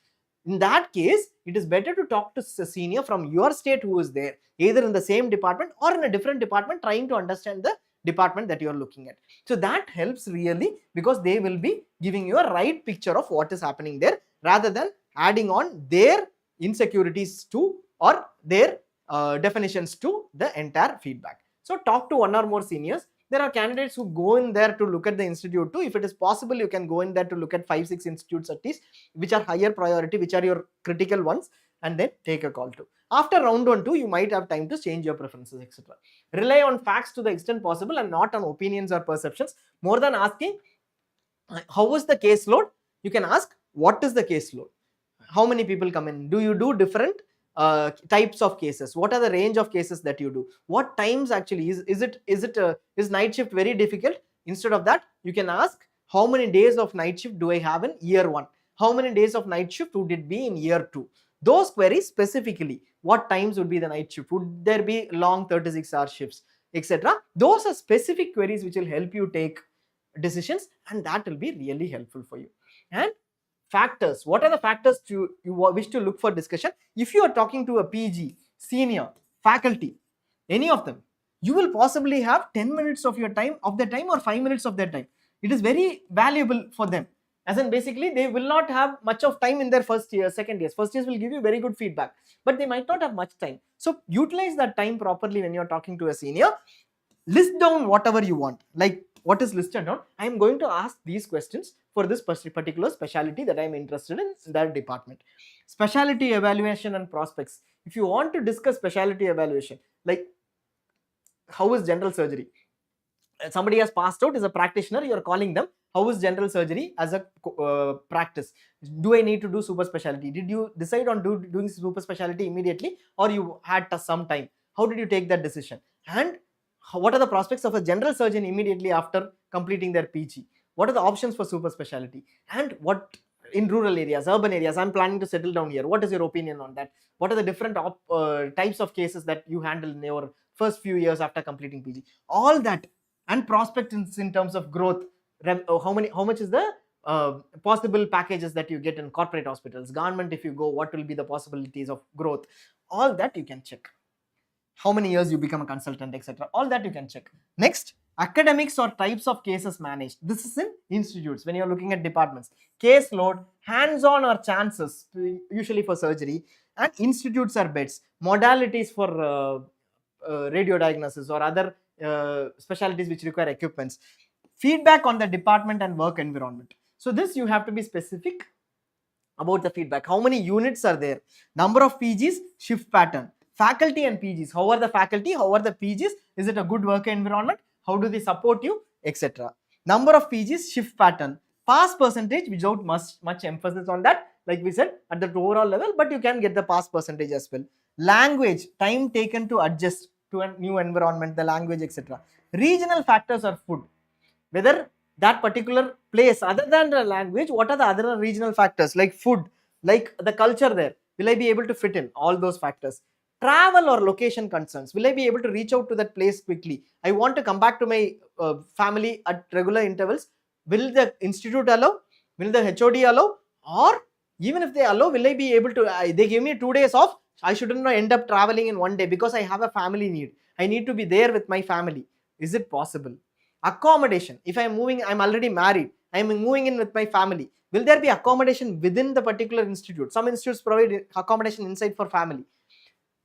In that case, it is better to talk to a senior from your state who is there, either in the same department or in a different department, trying to understand the department that you are looking at. So that helps really, because they will be giving you a right picture of what is happening there, rather than adding on their insecurities to, or their definitions to the entire feedback. So talk to one or more seniors. There are candidates who go in there to look at the institute too. If it is possible, you can go in there to look at 5-6 institutes at least, which are higher priority, which are your critical ones, and then take a call to. After round 1-2, you might have time to change your preferences, etc. Rely on facts to the extent possible and not on opinions or perceptions. More than asking how was the caseload, you can ask what is the caseload, how many people come in, do you do different types of cases, what are the range of cases that you do, what times actually, is night shift very difficult? Instead of that, you can ask how many days of night shift do I have in year 1, how many days of night shift would it be in year 2. Those queries specifically, what times would be the night shift, would there be long 36-hour shifts, etc. Those are specific queries which will help you take decisions, and that will be really helpful for you. And factors, what are the factors you wish to look for discussion? If you are talking to a PG, senior, faculty, any of them, you will possibly have 10 minutes of your time, or 5 minutes of their time. It is very valuable for them, as in basically they will not have much of time in their first year, second years. First years will give you very good feedback, but they might not have much time. So utilize that time properly when you're talking to a senior. List down whatever you want, like what is listed down. I am going to ask these questions for this particular specialty that I am interested in that department. Specialty evaluation and prospects. If you want to discuss specialty evaluation, like how is general surgery, somebody has passed out, is a practitioner, you are calling them, how is general surgery as a practice, do I need to do super specialty, did you decide on doing super specialty immediately, or you had some time, how did you take that decision, and what are the prospects of a general surgeon immediately after completing their PG, what are the options for super specialty, and what in rural areas, urban areas, I'm planning to settle down here, what is your opinion on that, what are the different types of cases that you handle in your first few years after completing PG, all that. And prospects in terms of growth, how much is the possible packages that you get in corporate hospitals, government, if you go, what will be the possibilities of growth, all that you can check, how many years you become a consultant, etc. All that you can check. Next, academics or types of cases managed. This is in institutes when you're looking at departments. Caseload, hands-on or chances, usually for surgery, and institutes or beds. Modalities for radio diagnosis or other specialties which require equipments. Feedback on the department and work environment. So this you have to be specific about the feedback. How many units are there? Number of PGs, shift pattern. Faculty and PGs. How are the faculty? How are the PGs? Is it a good work environment? How do they support you? Etc. Number of PGs, shift pattern. Pass percentage without much emphasis on that. Like we said, at the overall level, but you can get the pass percentage as well. Language, time taken to adjust to a new environment, the language, etc. Regional factors are food. Whether that particular place, other than the language, what are the other regional factors like food, like the culture there, will I be able to fit in? All those factors. Travel or location concerns, will I be able to reach out to that place quickly? I want to come back to my family at regular intervals. Will the institute allow? Will the HOD allow? Or even if they allow, will I be able to, they give me 2 days off, I shouldn't end up traveling in 1 day because I have a family need, I need to be there with my family. Is it possible? Accommodation, if I'm moving, I'm already married, I'm moving in with my family, will there be accommodation within the particular institute? Some institutes provide accommodation inside for family,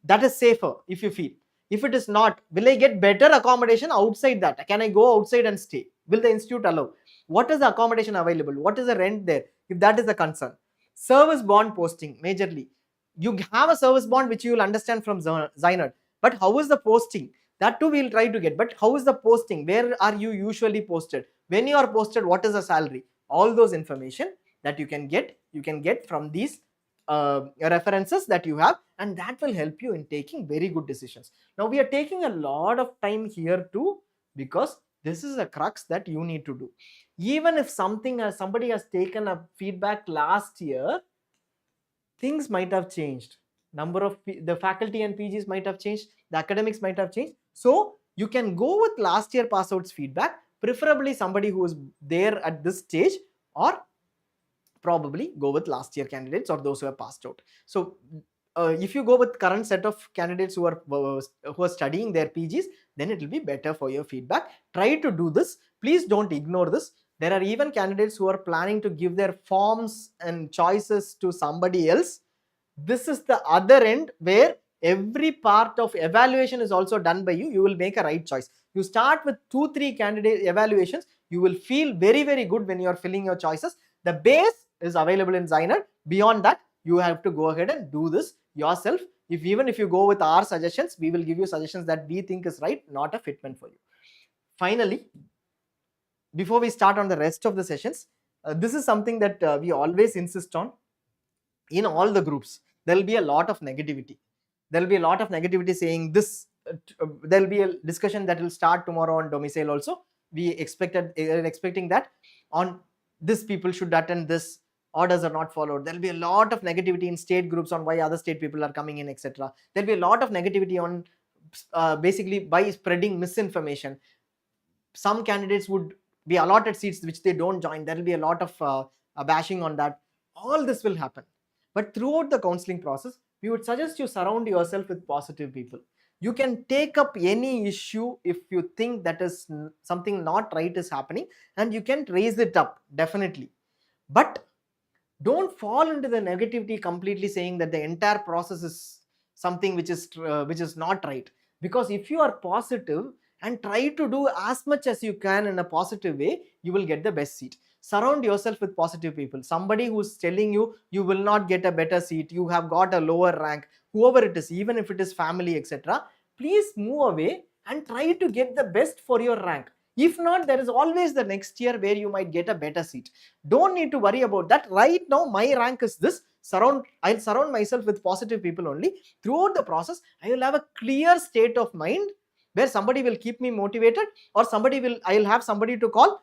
that is safer if you feel. If it is not, will I get better accommodation outside that? Can I go outside and stay? Will the institute allow? What is the accommodation available? What is the rent there? If that is the concern. Service bond posting, majorly. You have a service bond which you will understand from ZyNerd, but how is the posting? That too we will try to get. But how is the posting? Where are you usually posted? When you are posted, what is the salary? All those information that you can get from these references that you have, and that will help you in taking very good decisions. Now we are taking a lot of time here too, because this is a crux that you need to do. Even if somebody has taken a feedback last year, things might have changed. Number of the faculty and PGs might have changed, the academics might have changed. So you can go with last year pass outs feedback, preferably somebody who is there at this stage, or probably go with last year candidates or those who have passed out. So if you go with current set of candidates who are studying their PGs, then it will be better for your feedback. Try to do this. Please don't ignore this. There are even candidates who are planning to give their forms and choices to somebody else. This is the other end where every part of evaluation is also done by you. You will make a right choice. You start with 2-3 candidate evaluations. You will feel very, very good when you are filling your choices. The base is available in ZyNerd. Beyond that, you have to go ahead and do this yourself. Even if you go with our suggestions, we will give you suggestions that we think is right, not a fitment for you. Finally, before we start on the rest of the sessions, this is something that we always insist on. In all the groups, there will be a lot of negativity. There will be a lot of negativity saying this. There will be a discussion that will start tomorrow on domicile also. We expecting that on this people should attend this, orders are not followed. There will be a lot of negativity in state groups on why other state people are coming in, etc. There will be a lot of negativity on basically by spreading misinformation. Some candidates would be allotted seats which they don't join. There will be a lot of bashing on that. All this will happen. But throughout the counseling process, we would suggest you surround yourself with positive people. You can take up any issue if you think that is something not right is happening, and you can raise it up, definitely. But don't fall into the negativity completely saying that the entire process is something which is not right. Because if you are positive and try to do as much as you can in a positive way, you will get the best seat. Surround yourself with positive people. Somebody who's telling you you will not get a better seat, you have got a lower rank, whoever it is, even if it is family, etc., please move away and try to get the best for your rank. If not, there is always the next year where you might get a better seat. Don't need to worry about that. Right now, my rank is this. I'll surround myself with positive people only. Throughout the process, I will have a clear state of mind where somebody will keep me motivated, or I'll have somebody to call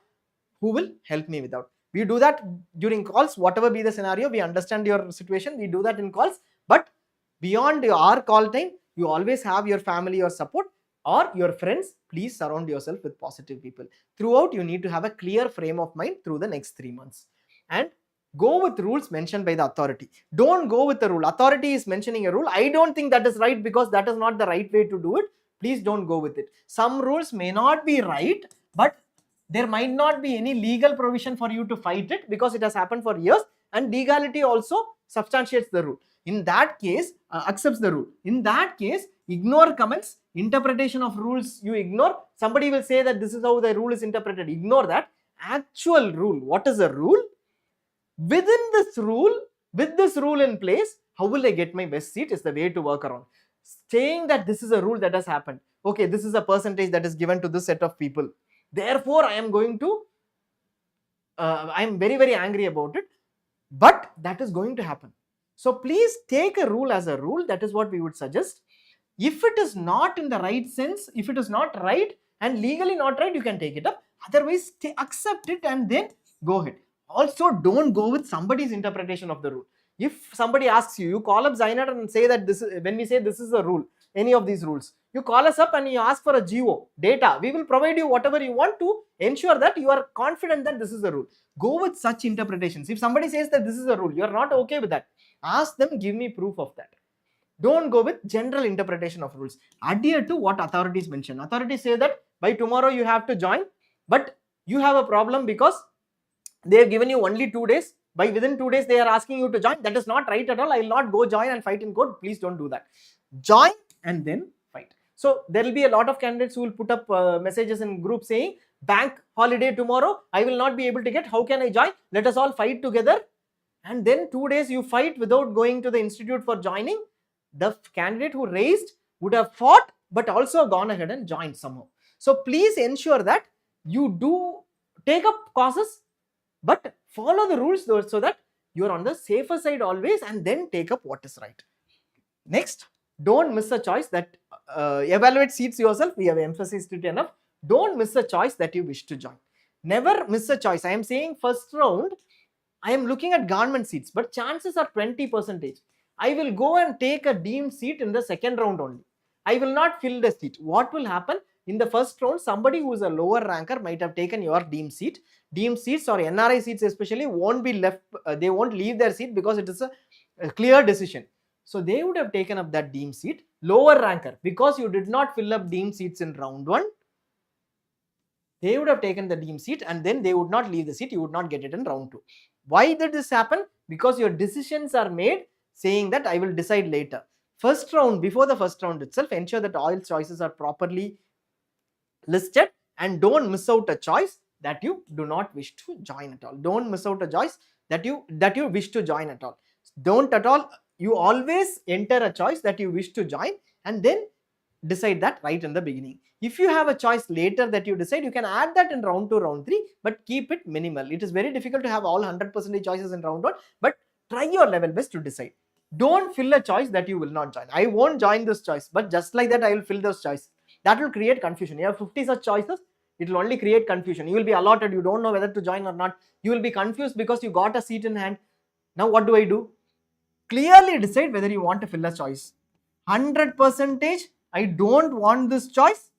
who will help me without. We do that during calls, whatever be the scenario, we understand your situation, we do that in calls. But beyond our call time, you always have your family or support or your friends. Please surround yourself with positive people. Throughout, you need to have a clear frame of mind through the next 3 months. And go with rules mentioned by the authority. Don't go with the rule. Authority is mentioning a rule. I don't think that is right because that is not the right way to do it. Please don't go with it. Some rules may not be right, but there might not be any legal provision for you to fight it because it has happened for years, and legality also substantiates the rule. In that case, accepts the rule. In that case, ignore comments, interpretation of rules you ignore. Somebody will say that this is how the rule is interpreted. Ignore that. Actual rule. What is the rule? Within this rule, with this rule in place, how will I get my best seat is the way to work around. Saying that this is a rule that has happened. Okay, this is a percentage that is given to this set of people. Therefore, I am going to, I am very, very angry about it. But that is going to happen. So please take a rule as a rule. That is what we would suggest. If it is not in the right sense, if it is not right and legally not right, you can take it up. Otherwise, accept it and then go ahead. Also, don't go with somebody's interpretation of the rule. If somebody asks you, you call up ZyNerd and say that this is, when we say this is the rule, any of these rules, you call us up and you ask for a GO, data. We will provide you whatever you want to ensure that you are confident that this is the rule. Go with such interpretations. If somebody says that this is a rule, you are not okay with that, ask them, give me proof of that. Don't go with general interpretation of rules. Adhere to what authorities mention. Authorities say that by tomorrow you have to join, but you have a problem because they have given you only 2 days. By within 2 days, they are asking you to join. That is not right at all. I will not go join and fight in court. Please don't do that. Join and then fight. So there will be a lot of candidates who will put up messages in group saying, bank holiday tomorrow, I will not be able to get. How can I join? Let us all fight together. And then 2 days you fight without going to the institute for joining. The candidate who raised would have fought but also gone ahead and joined somehow. So please ensure that you do take up causes, but follow the rules so that you are on the safer side always, and then take up what is right. Next, don't miss a choice that evaluate seats yourself. We have emphasized it enough. Don't miss a choice that you wish to join. Never miss a choice. I am saying first round, I am looking at government seats, but chances are 20%. I will go and take a deemed seat in the second round only. I will not fill the seat. What will happen? In the first round, somebody who is a lower ranker might have taken your deemed seat. Deemed seats or NRI seats especially won't be left, they won't leave their seat because it is a clear decision. So they would have taken up that deemed seat. Lower ranker, because you did not fill up deemed seats in round 1, they would have taken the deemed seat and then they would not leave the seat. You would not get it in round 2. Why did this happen? Because your decisions are made saying that I will decide later. First round, before the first round itself, ensure that all choices are properly listed and don't miss out a choice that you do not wish to join at all. Don't miss out a choice that you wish to join at all. Don't at all. You always enter a choice that you wish to join and then decide that right in the beginning. If you have a choice later that you decide, you can add that in round 2, round 3, but keep it minimal. It is very difficult to have all 100% choices in round 1, but try your level best to decide. Don't fill a choice that you will not join. I won't join this choice, but just like that I will fill those choices. That will create confusion. You have 50 such choices, it will only create confusion. You will be allotted, you don't know whether to join or not. You will be confused because you got a seat in hand. Now what do I do? Clearly decide whether you want to fill a choice. 100% I don't want this choice,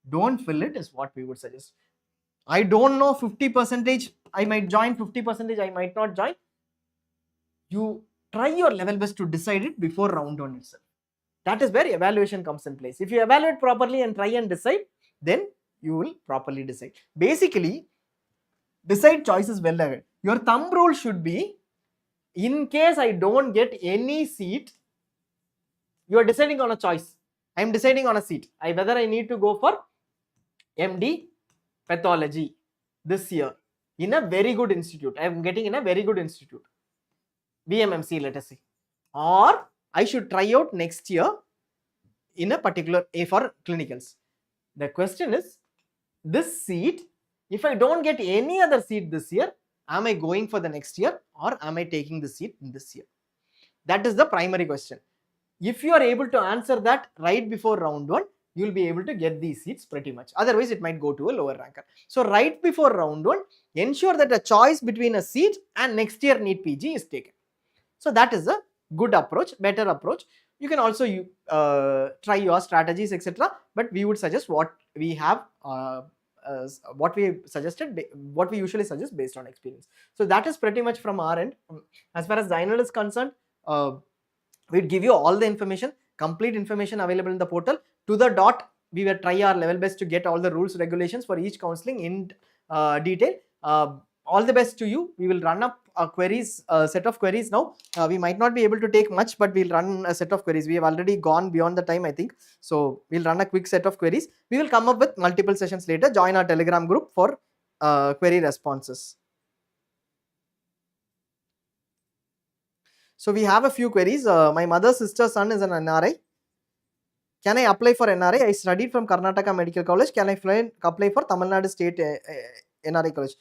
don't fill it, is what we would suggest. I don't know, 50% I might join, 50% I might not join. You try your level best to decide it before round 1 itself. That is where evaluation comes in place. If you evaluate properly and try and decide, then you will properly decide. Basically, decide choices well ahead. Your thumb rule should be, in case I don't get any seat, you are deciding on a choice. I am deciding on a seat. Whether I need to go for MD pathology this year in a very good institute. I am getting in a very good institute, VMMC, let us say, or I should try out next year in a particular A for clinicals. The question is, this seat, if I don't get any other seat this year, am I going for the next year or am I taking the seat in this year? That is the primary question. If you are able to answer that right before round 1, you will be able to get these seats pretty much. Otherwise, it might go to a lower ranker. So right before round 1, ensure that a choice between a seat and next year NEET PG is taken. So that is a good approach, better approach. You can also try your strategies, etc. But we would suggest what we have, what we suggested, what we usually suggest based on experience. So that is pretty much from our end. As far as ZyNerd is concerned, we'd give you all the information, complete information available in the portal to the dot. We will try our level best to get all the rules, regulations for each counseling in detail. All the best to you. We will run up a set of queries now. We might not be able to take much, but we'll run a set of queries. We have already gone beyond the time, I think. So we'll run a quick set of queries. We will come up with multiple sessions later. Join our Telegram group for query responses. So we have a few queries. My mother's sister's son is an NRI. Can I apply for NRI? I studied from Karnataka Medical College. Can I apply for Tamil Nadu State NRI College?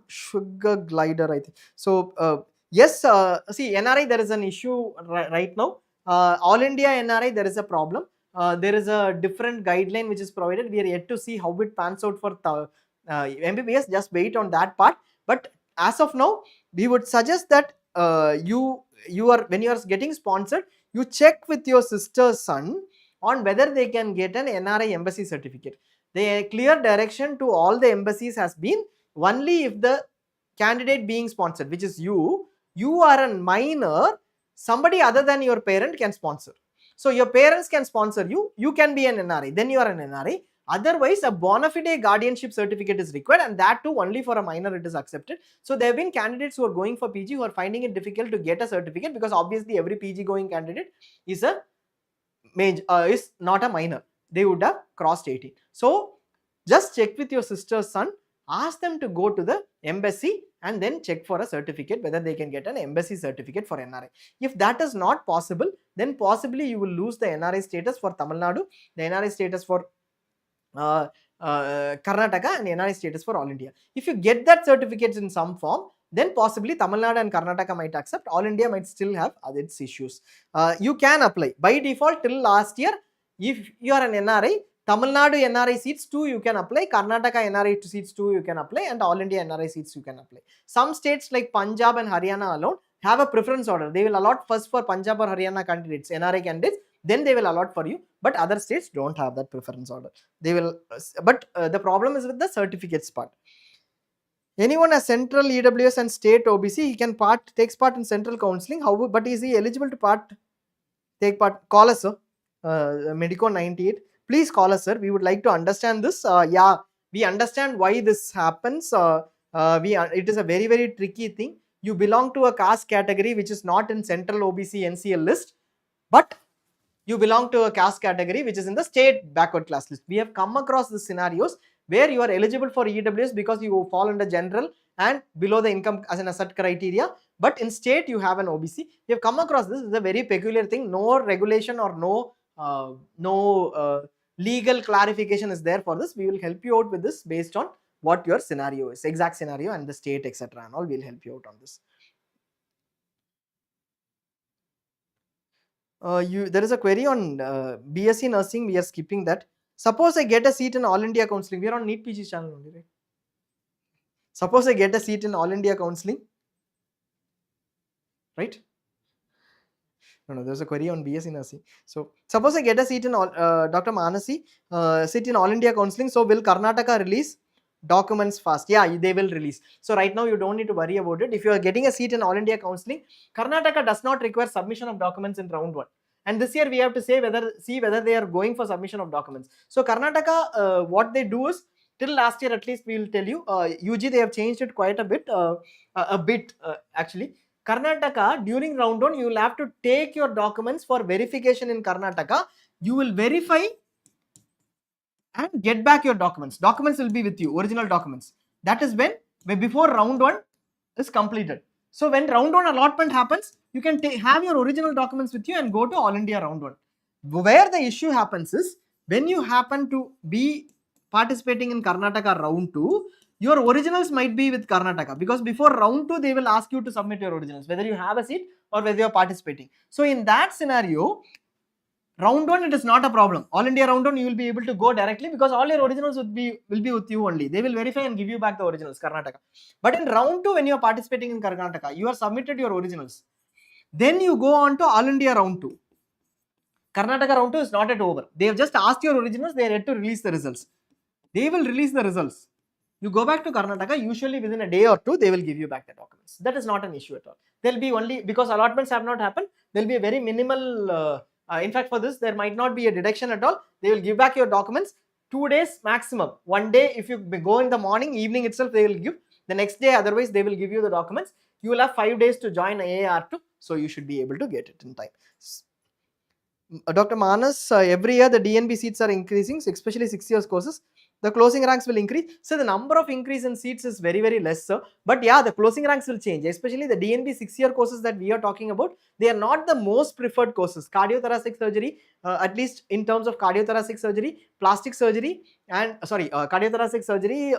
Sugar glider, I think. So yes, see, NRI, there is an issue right now. All India NRI, there is a problem. There is a different guideline which is provided. We are yet to see how it pans out for MBBS. Just wait on that part. But as of now, we would suggest that when you are getting sponsored, you check with your sister's son on whether they can get an NRI embassy certificate. The clear direction to all the embassies has been, only if the candidate being sponsored, which is you are a minor, somebody other than your parent can sponsor. So your parents can sponsor you, you can be an NRI, then you are an NRI. Otherwise, a bona fide guardianship certificate is required, and that too only for a minor it is accepted. So there have been candidates who are going for PG who are finding it difficult to get a certificate, because obviously every PG going candidate is not a minor. They would have crossed 18. So just check with your sister's son, ask them to go to the embassy and then check for a certificate, whether they can get an embassy certificate for NRI. If that is not possible, then possibly you will lose the NRI status for Tamil Nadu, the NRI status for Karnataka, and NRI status for all India. If you get that certificate in some form, then possibly Tamil Nadu and Karnataka might accept. All India might still have its issues. You can apply. By default, till last year, if you are an NRI, Tamil Nadu NRI seats too you can apply, Karnataka NRI seats too you can apply, and All India NRI seats you can apply. Some states like Punjab and Haryana alone have a preference order. They will allot first for Punjab or Haryana candidates, NRI candidates, then they will allot for you. But other states don't have that preference order. They will, but the problem is with the certificates part. Anyone has central EWS and state OBC, he can takes part in central counselling. How, but is he eligible to part take part. Call us, sir. Medico 98. Please call us, sir. We would like to understand this. Yeah, we understand why this happens. It is a very, very tricky thing. You belong to a caste category which is not in central OBC NCL list, but you belong to a caste category which is in the state backward class list. We have come across the scenarios where you are eligible for EWS because you fall under general and below the income as an asset criteria, but in state you have an OBC. We have come across this. This is a very peculiar thing. No regulation or no legal clarification is there for this. We will help you out with this based on what your scenario is, exact scenario and the state, etc. and all. We'll help you out on this. There is a query on BSc nursing. We are skipping that. Suppose I get a seat in All India Counselling. We are on NEET PG channel only, right? Suppose I get a seat in All India Counselling, right? No, there's a query on BSc nursing. So suppose I get a seat in Dr. Manasi, seat in All India Counselling. So will Karnataka release documents fast? Yeah, they will release. So right now you don't need to worry about it. If you are getting a seat in All India Counselling, Karnataka does not require submission of documents in round 1. And this year we have to see whether they are going for submission of documents. So Karnataka, what they do is, till last year at least, we will tell you, UG they have changed it quite a bit, actually. Karnataka, during round 1, you will have to take your documents for verification in Karnataka. You will verify and get back your documents. Documents will be with you, original documents. That is when before round 1 is completed. So when round 1 allotment happens, you can have your original documents with you and go to All India round 1. Where the issue happens is, when you happen to be participating in Karnataka round 2, your originals might be with Karnataka, because before round 2 they will ask you to submit your originals, whether you have a seat or whether you are participating. So in that scenario, round 1 it is not a problem. All India round 1 you will be able to go directly, because all your originals will be with you only. They will verify and give you back the originals, Karnataka. But in round 2, when you are participating in Karnataka, you have submitted your originals. Then you go on to All India round 2. Karnataka round 2 is not yet over. They have just asked your originals, they are yet to release the results. They will release the results. You go back to Karnataka, usually within a day or 2, they will give you back the documents. That is not an issue at all. There will be only, because allotments have not happened, there will be a very minimal, in fact for this, there might not be a deduction at all. They will give back your documents 2 days maximum. 1 day, if you go in the morning, evening itself they will give. The next day, otherwise they will give you the documents. You will have 5 days to join AAR2, so you should be able to get it in time. Dr. Manas, every year the DNB seats are increasing, especially 6 years courses. The closing ranks will increase. So the number of increase in seats is very, very less, sir. But yeah, the closing ranks will change, especially the DNB 6-year courses that we are talking about. They are not the most preferred courses. Cardiothoracic surgery, at least in terms of cardiothoracic surgery, plastic surgery, and cardiothoracic surgery,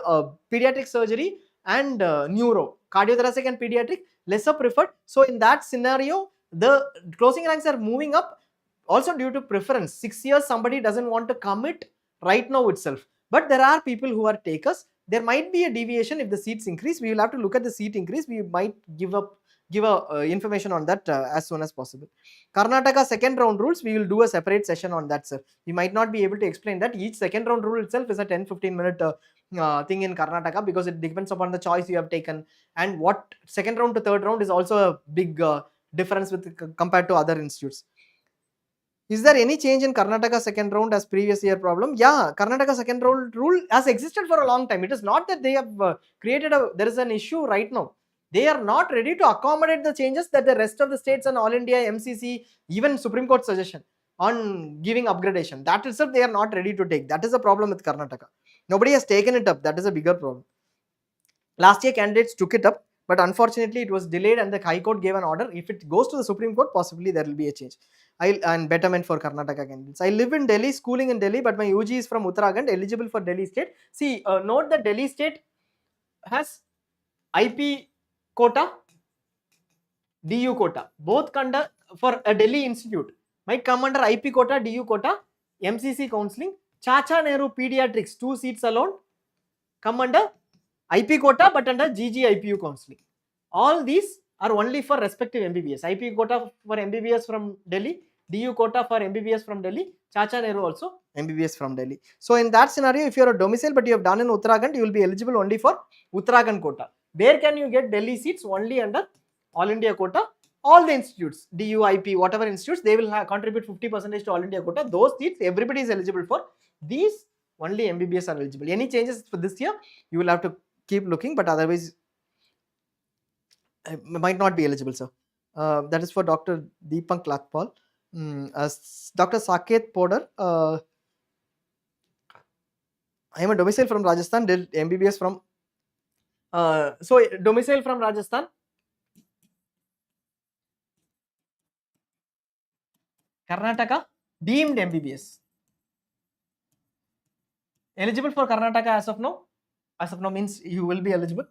pediatric surgery, and neuro. Cardiothoracic and pediatric, lesser preferred. So in that scenario, the closing ranks are moving up. Also due to preference. 6 years somebody doesn't want to commit right now itself, but there are people who are takers. There might be a deviation if the seats increase. We will have to look at the seat increase. We might give information on that as soon as possible. Karnataka second round rules, we will do a separate session on that, sir. We might not be able to explain that. Each second round rule itself is a 10-15 minute thing in Karnataka, because it depends upon the choice you have taken, and what second round to third round is also a big difference with compared to other institutes. Is there any change in Karnataka second round as previous year problem? Yeah, Karnataka second round rule has existed for a long time. It is not that they have there is an issue right now. They are not ready to accommodate the changes that the rest of the states and All India, MCC, even Supreme Court suggestion on giving upgradation. That itself they are not ready to take. That is a problem with Karnataka. Nobody has taken it up. That is a bigger problem. Last year candidates took it up, but unfortunately it was delayed and the High Court gave an order. If it goes to the Supreme Court, possibly there will be a change. And betterment for Karnataka candidates. I live in Delhi, schooling in Delhi, but my UG is from Uttarakhand, eligible for Delhi state. See, note that Delhi state has IP quota, DU quota. Both for a Delhi institute might come under IP quota, DU quota, MCC counselling. Chacha Nehru pediatrics, 2 seats alone come under IP quota, but under GG IPU counselling. All these are only for respective MBBS. IP quota for MBBS from Delhi, DU quota for MBBS from Delhi, Chacha Nehru also MBBS from Delhi. So in that scenario, if you are a domicile but you have done in Uttarakhand, you will be eligible only for Uttarakhand quota. Where can you get Delhi seats? Only under All India quota all the institutes, DUIP, whatever institutes, they will contribute 50% to All India quota. Those seats, everybody is eligible for. These, only MBBS are eligible. Any changes for this year, you will have to keep looking, but otherwise, might not be eligible, sir. That is for Dr. Deepak Lakpal. Dr. Saket Poder, I am a domicile from Rajasthan, did MBBS from, so domicile from Rajasthan, Karnataka, deemed MBBS. Eligible for Karnataka as of now? As of now means you will be eligible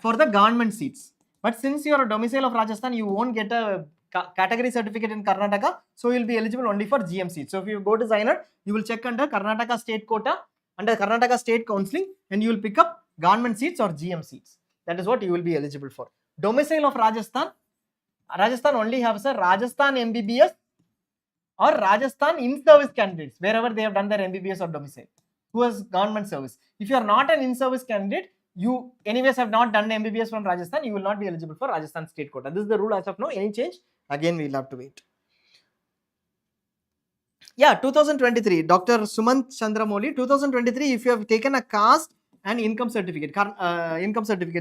for the government seats. But since you are a domicile of Rajasthan, you won't get a category certificate in Karnataka, so you will be eligible only for GM seats. So if you go to ZyNerd, you will check under Karnataka state quota, under Karnataka state counselling, and you will pick up government seats or GM seats. That is what you will be eligible for. Domicile of Rajasthan, Rajasthan only has a Rajasthan MBBS or Rajasthan in-service candidates, wherever they have done their MBBS or domicile, who has government service. If you are not an in-service candidate, you anyways have not done MBBS from Rajasthan, you will not be eligible for Rajasthan state quota. This is the rule as of now. Any change? Again, we will have to wait. Yeah, 2023, Dr. Sumant Chandramouli, 2023, if you have taken a caste and income certificate,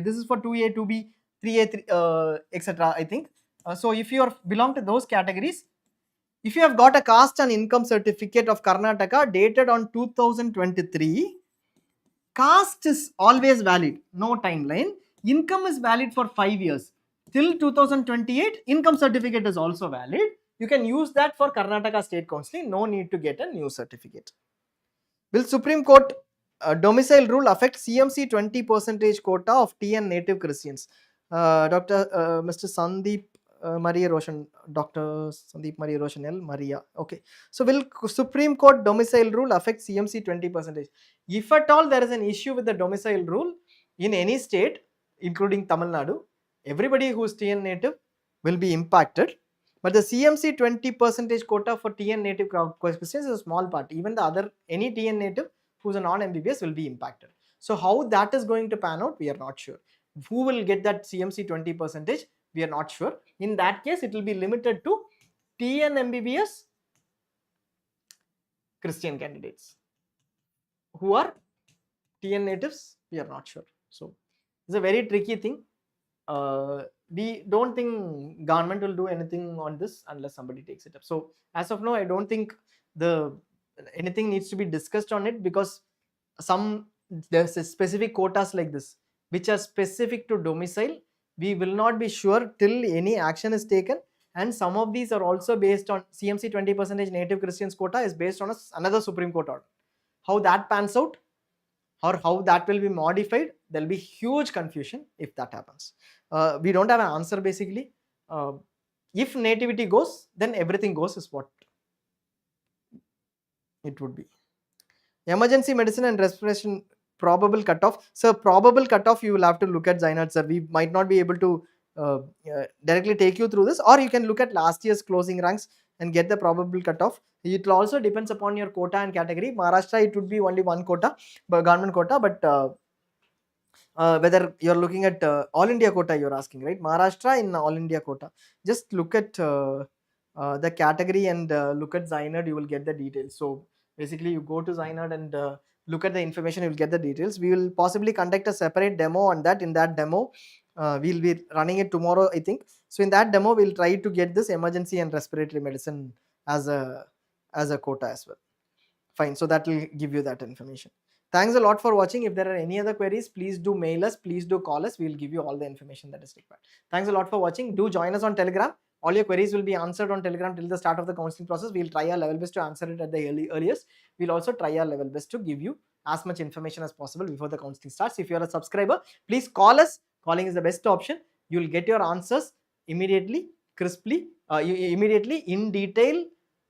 this is for 2A, 2B, 3A, etc. I think. So if you belong to those categories, if you have got a caste and income certificate of Karnataka dated on 2023, caste is always valid, no timeline. Income is valid for 5 years. Till 2028, income certificate is also valid. You can use that for Karnataka state counselling. No need to get a new certificate. Will Supreme Court domicile rule affect CMC 20% quota of TN native Christians? Mr. Sandeep Maria Roshan, Dr. Sandeep Maria Roshan L. Maria. Okay. So will Supreme Court domicile rule affect CMC 20%? If at all there is an issue with the domicile rule in any state, including Tamil Nadu, everybody who is TN native will be impacted. But the CMC 20% quota for TN native Christians is a small part. Even the other, any TN native who is a non-MBBS will be impacted. So how that is going to pan out, we are not sure. Who will get that CMC 20%? We are not sure. In that case, it will be limited to TN MBBS Christian candidates. Who are TN natives, we are not sure. So it's a very tricky thing. We don't think government will do anything on this unless somebody takes it up. So as of now, I don't think anything needs to be discussed on it, because there's a specific quotas like this which are specific to domicile. We will not be sure till any action is taken, and some of these are also based on CMC 20% native Christians quota is based on another Supreme Court order. How that pans out or how that will be modified, there will be huge confusion if that happens. We don't have an answer basically. If nativity goes, then everything goes is what it would be. Emergency medicine and respiration probable cutoff. So probable cutoff, you will have to look at ZyNerd, sir. We might not be able to directly take you through this, or you can look at last year's closing ranks and get the probable cutoff. It will also depends upon your quota and category. Maharashtra, it would be only one quota, but government quota, but whether you're looking at all India quota, you're asking, right? Maharashtra in all India quota. Just look at the category and look at ZyNerd, you will get the details. So basically you go to ZyNerd and look at the information, you will get the details. We will possibly conduct a separate demo on that. In that demo, we'll be running it tomorrow, I think. So in that demo, we'll try to get this emergency and respiratory medicine as a quota as well. Fine, so that will give you that information. Thanks a lot for watching. If there are any other queries, please do mail us, please do call us. We will give you all the information that is required. Thanks a lot for watching. Do join us on Telegram. All your queries will be answered on Telegram till the start of the counseling process. We will try our level best to answer it at the earliest. We will also try our level best to give you as much information as possible before the counseling starts. If you are a subscriber, please call us. Calling is the best option. You will get your answers immediately, crisply, immediately, in detail,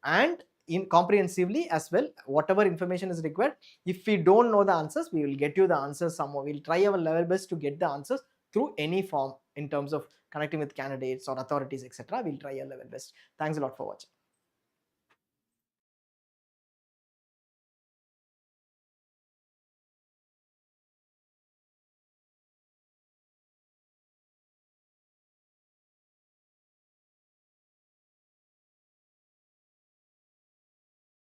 and comprehensively as well. Whatever information is required, if we don't know the answers, we will get you the answers somehow. We'll try our level best to get the answers through any form in terms of connecting with candidates or authorities, etc. We'll try our level best. Thanks a lot for watching.